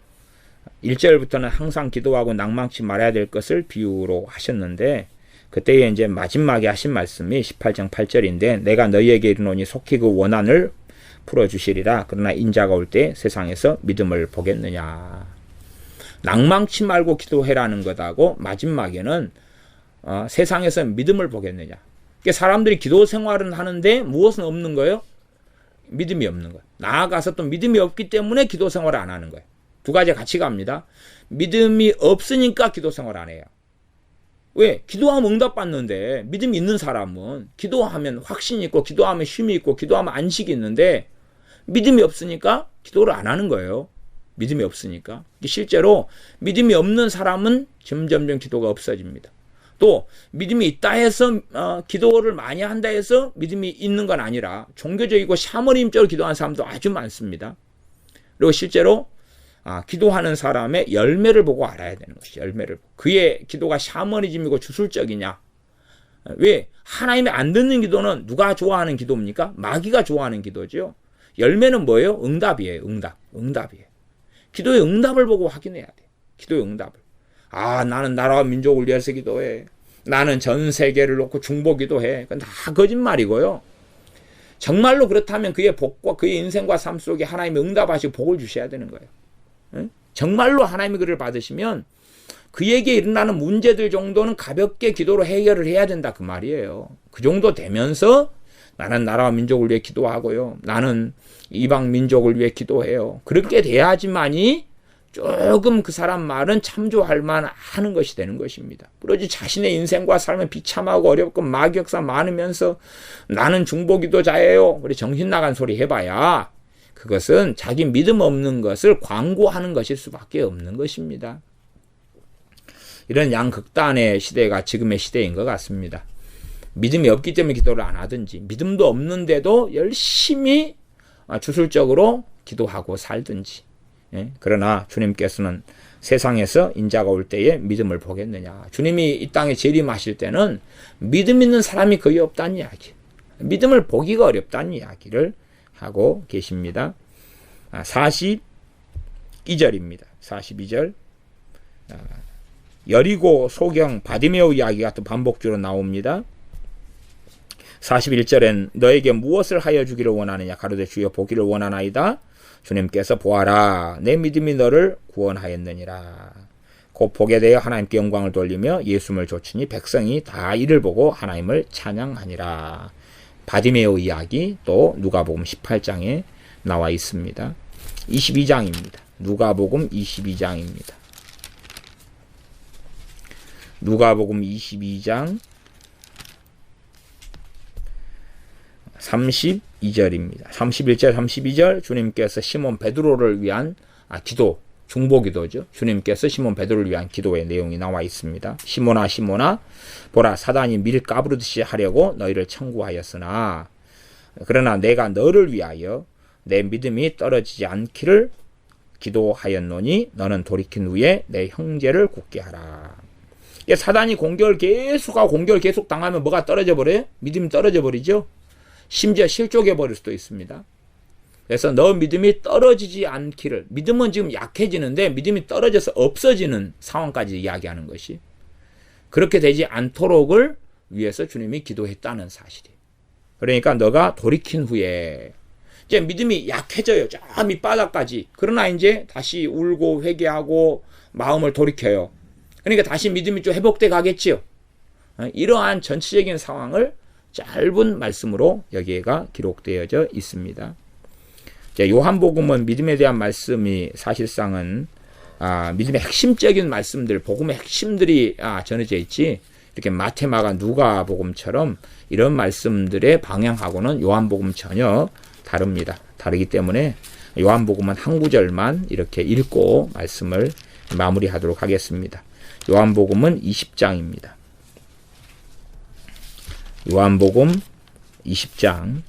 1절부터는 항상 기도하고 낭망치 말아야 될 것을 비유로 하셨는데 그때에 이제 마지막에 하신 말씀이 18장 8절인데 내가 너희에게 이르노니 속히 그 원한을 풀어주시리라. 그러나 인자가 올 때 세상에서 믿음을 보겠느냐. 낭망치 말고 기도해라는 것하고 마지막에는 세상에서 믿음을 보겠느냐. 그러니까 사람들이 기도 생활은 하는데 무엇은 없는 거예요? 믿음이 없는 거예요. 나아가서 또 믿음이 없기 때문에 기도 생활을 안 하는 거예요. 두 가지 같이 갑니다. 믿음이 없으니까 기도 생활 안 해요. 왜? 기도하면 응답받는데 믿음이 있는 사람은 기도하면 확신이 있고 기도하면 쉼이 있고 기도하면 안식이 있는데 믿음이 없으니까 기도를 안 하는 거예요. 믿음이 없으니까. 실제로 믿음이 없는 사람은 점점점 기도가 없어집니다. 또 믿음이 있다 해서 기도를 많이 한다 해서 믿음이 있는 건 아니라 종교적이고 샤머니즘적으로 기도하는 사람도 아주 많습니다. 그리고 실제로 기도하는 사람의 열매를 보고 알아야 되는 것이죠. 열매를 보고. 그의 기도가 샤머니즘이고 주술적이냐. 왜? 하나님이 안 듣는 기도는 누가 좋아하는 기도입니까? 마귀가 좋아하는 기도죠. 열매는 뭐예요? 응답이에요. 응답이에요. 기도의 응답을 보고 확인해야 돼. 기도의 응답을. 나는 나라와 민족을 위해서 기도해. 나는 전 세계를 놓고 중보 기도해. 그건 다 거짓말이고요. 정말로 그렇다면 그의 복과 그의 인생과 삶 속에 하나님이 응답하시고 복을 주셔야 되는 거예요. 정말로 하나님의 그를 받으시면 그에게 일어나는 문제들 정도는 가볍게 기도로 해결을 해야 된다 그 말이에요. 그 정도 되면서 나는 나라와 민족을 위해 기도하고요. 나는 이방 민족을 위해 기도해요. 그렇게 돼야지만이 조금 그 사람 말은 참조할 만하는 것이 되는 것입니다. 그러지 자신의 인생과 삶은 비참하고 어렵고 마귀역사 많으면서 나는 중보기도자예요. 우리 정신 나간 소리 해봐야 그것은 자기 믿음 없는 것을 광고하는 것일 수밖에 없는 것입니다. 이런 양극단의 시대가 지금의 시대인 것 같습니다. 믿음이 없기 때문에 기도를 안 하든지 믿음도 없는데도 열심히 주술적으로 기도하고 살든지. 그러나 주님께서는 세상에서 인자가 올 때에 믿음을 보겠느냐. 주님이 이 땅에 재림하실 때는 믿음 있는 사람이 거의 없다는 이야기. 믿음을 보기가 어렵다는 이야기를 하고 계십니다. 42절입니다. 42절. 여리고 소경 바디메오 이야기가 또 반복적으로 나옵니다. 41절엔 너에게 무엇을 하여 주기를 원하느냐 가로되 주여 보기를 원하나이다. 주님께서 보아라 내 믿음이 너를 구원하였느니라. 곧 보게 되어 하나님께 영광을 돌리며 예수를 좇으니 백성이 다 이를 보고 하나님을 찬양하니라. 바디메오 이야기 또 누가복음 18장에 나와 있습니다. 22장입니다. 누가복음 22장입니다. 누가복음 22장 32절입니다. 31절 32절 주님께서 시몬 베드로를 위한 기도, 중보기도죠. 주님께서 시몬 베드로를 위한 기도의 내용이 나와 있습니다. 시몬아 시몬아 보라 사단이 밀 까부르듯이 하려고 너희를 청구하였으나 그러나 내가 너를 위하여 내 믿음이 떨어지지 않기를 기도하였노니 너는 돌이킨 후에 내 형제를 굳게 하라. 사단이 공격을 계속 당하면 뭐가 떨어져 버려요? 믿음이 떨어져 버리죠. 심지어 실족해 버릴 수도 있습니다. 그래서 너 믿음이 떨어지지 않기를, 믿음은 지금 약해지는데 믿음이 떨어져서 없어지는 상황까지 이야기하는 것이, 그렇게 되지 않도록을 위해서 주님이 기도했다는 사실이에요. 그러니까 너가 돌이킨 후에 이제 믿음이 약해져요. 저 밑바닥까지. 그러나 이제 다시 울고 회개하고 마음을 돌이켜요. 그러니까 다시 믿음이 좀 회복돼 가겠지요. 이러한 전체적인 상황을 짧은 말씀으로 여기에가 기록되어져 있습니다. 요한복음은 믿음에 대한 말씀이 사실상은 믿음의 핵심적인 말씀들, 복음의 핵심들이 전해져 있지, 이렇게 마태, 마가, 누가복음처럼 이런 말씀들의 방향하고는 요한복음 전혀 다릅니다. 다르기 때문에 요한복음은 한 구절만 이렇게 읽고 말씀을 마무리하도록 하겠습니다. 요한복음은 20장입니다. 요한복음 20장,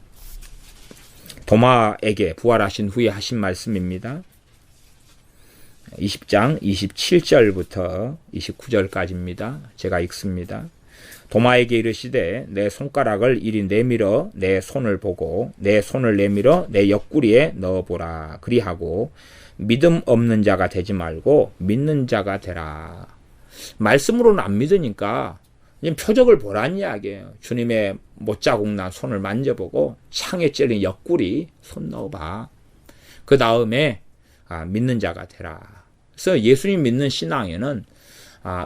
도마에게 부활하신 후에 하신 말씀입니다. 20장 27절부터 29절까지입니다. 제가 읽습니다. 도마에게 이르시되 내 손가락을 이리 내밀어 내 손을 보고 내 손을 내밀어 내 옆구리에 넣어보라. 그리하고 믿음 없는 자가 되지 말고 믿는 자가 되라. 말씀으로는 안 믿으니까 표적을 보란 이야기예요. 주님의 못자국 난 손을 만져보고 창에 찔린 옆구리 손 넣어봐. 그 다음에 믿는 자가 되라. 그래서 예수님 믿는 신앙에는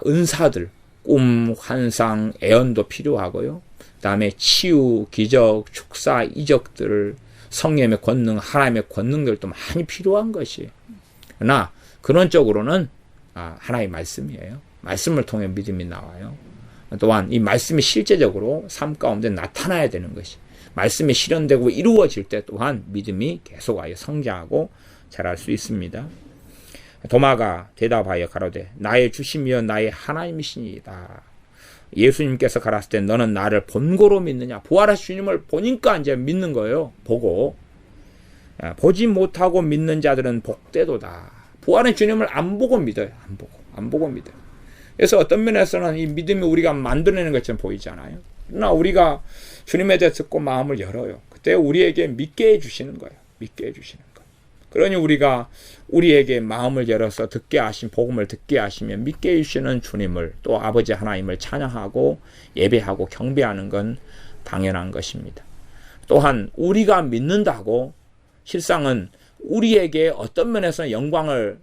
은사들, 꿈, 환상, 애언도 필요하고요. 그 다음에 치유, 기적, 축사, 이적들, 성령의 권능, 하나님의 권능들도 많이 필요한 것이에요. 그러나 근원적으로는 하나의 말씀이에요. 말씀을 통해 믿음이 나와요. 또한 이 말씀이 실제적으로 삶 가운데 나타나야 되는 것이, 말씀이 실현되고 이루어질 때 또한 믿음이 계속하여 성장하고 자랄 수 있습니다. 도마가 대답하여 가로되 나의 주심이여 나의 하나님이시니이다. 예수님께서 가라사대 너는 나를 본고로 믿느냐. 부활하신 주님을 보니까 이제 믿는 거예요. 보고. 보지 못하고 믿는 자들은 복되도다. 부활한 주님을 안 보고 믿어요. 안 보고 믿어요. 그래서 어떤 면에서는 이 믿음이 우리가 만들어내는 것처럼 보이잖아요. 그러나 우리가 주님에 대해 듣고 마음을 열어요. 그때 우리에게 믿게 해주시는 거예요. 믿게 해주시는 거예요. 그러니 우리가 우리에게 마음을 열어서 듣게 하신 복음을 듣게 하시면 믿게 해주시는 주님을, 또 아버지 하나님을 찬양하고 예배하고 경배하는 건 당연한 것입니다. 또한 우리가 믿는다고 실상은 우리에게 어떤 면에서는 영광을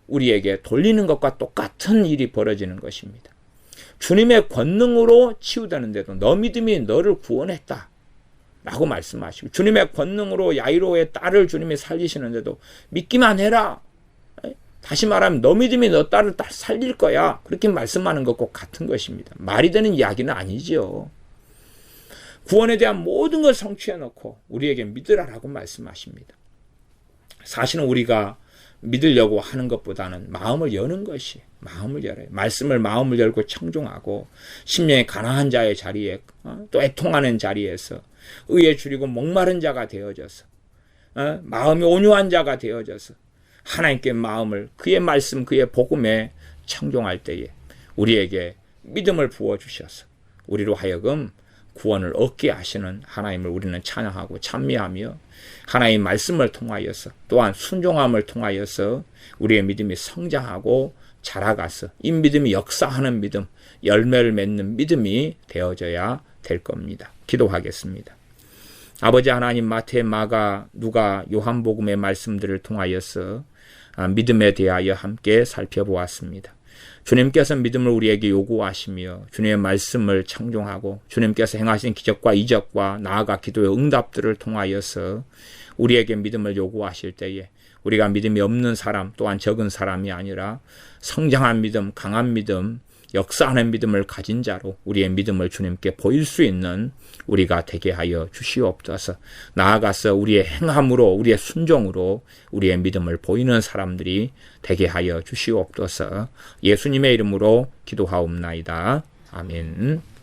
우리에게 돌리는 것과 똑같은 일이 벌어지는 것입니다. 주님의 권능으로 치유되는데도 너 믿음이 너를 구원했다 라고 말씀하시고, 주님의 권능으로 야이로의 딸을 주님이 살리시는데도 믿기만 해라. 다시 말하면 너 믿음이 너 딸을 살릴 거야. 그렇게 말씀하는 것과 같은 것입니다. 말이 되는 이야기는 아니죠. 구원에 대한 모든 걸 성취해 놓고 우리에게 믿으라라고 말씀하십니다. 사실은 우리가 믿으려고 하는 것보다는 마음을 여는 것이, 마음을 열어요. 말씀을 마음을 열고 청종하고 심령의 가난한 자의 자리에, 또 애통하는 자리에서 의에 줄이고 목마른 자가 되어져서, 마음이 온유한 자가 되어져서 하나님께 마음을, 그의 말씀, 그의 복음에 청종할 때에 우리에게 믿음을 부어주셔서 우리로 하여금 구원을 얻게 하시는 하나님을 우리는 찬양하고 찬미하며 하나님 말씀을 통하여서 또한 순종함을 통하여서 우리의 믿음이 성장하고 자라가서 이 믿음이 역사하는 믿음, 열매를 맺는 믿음이 되어져야 될 겁니다. 기도하겠습니다. 아버지 하나님, 마태, 마가, 누가, 요한복음의 말씀들을 통하여서 믿음에 대하여 함께 살펴보았습니다. 주님께서 믿음을 우리에게 요구하시며 주님의 말씀을 청종하고 주님께서 행하신 기적과 이적과 나아가 기도의 응답들을 통하여서 우리에게 믿음을 요구하실 때에 우리가 믿음이 없는 사람 또한 적은 사람이 아니라 성장한 믿음, 강한 믿음, 역사하는 믿음을 가진 자로 우리의 믿음을 주님께 보일 수 있는 우리가 되게 하여 주시옵소서. 나아가서 우리의 행함으로 우리의 순종으로 우리의 믿음을 보이는 사람들이 되게 하여 주시옵소서. 예수님의 이름으로 기도하옵나이다. 아멘.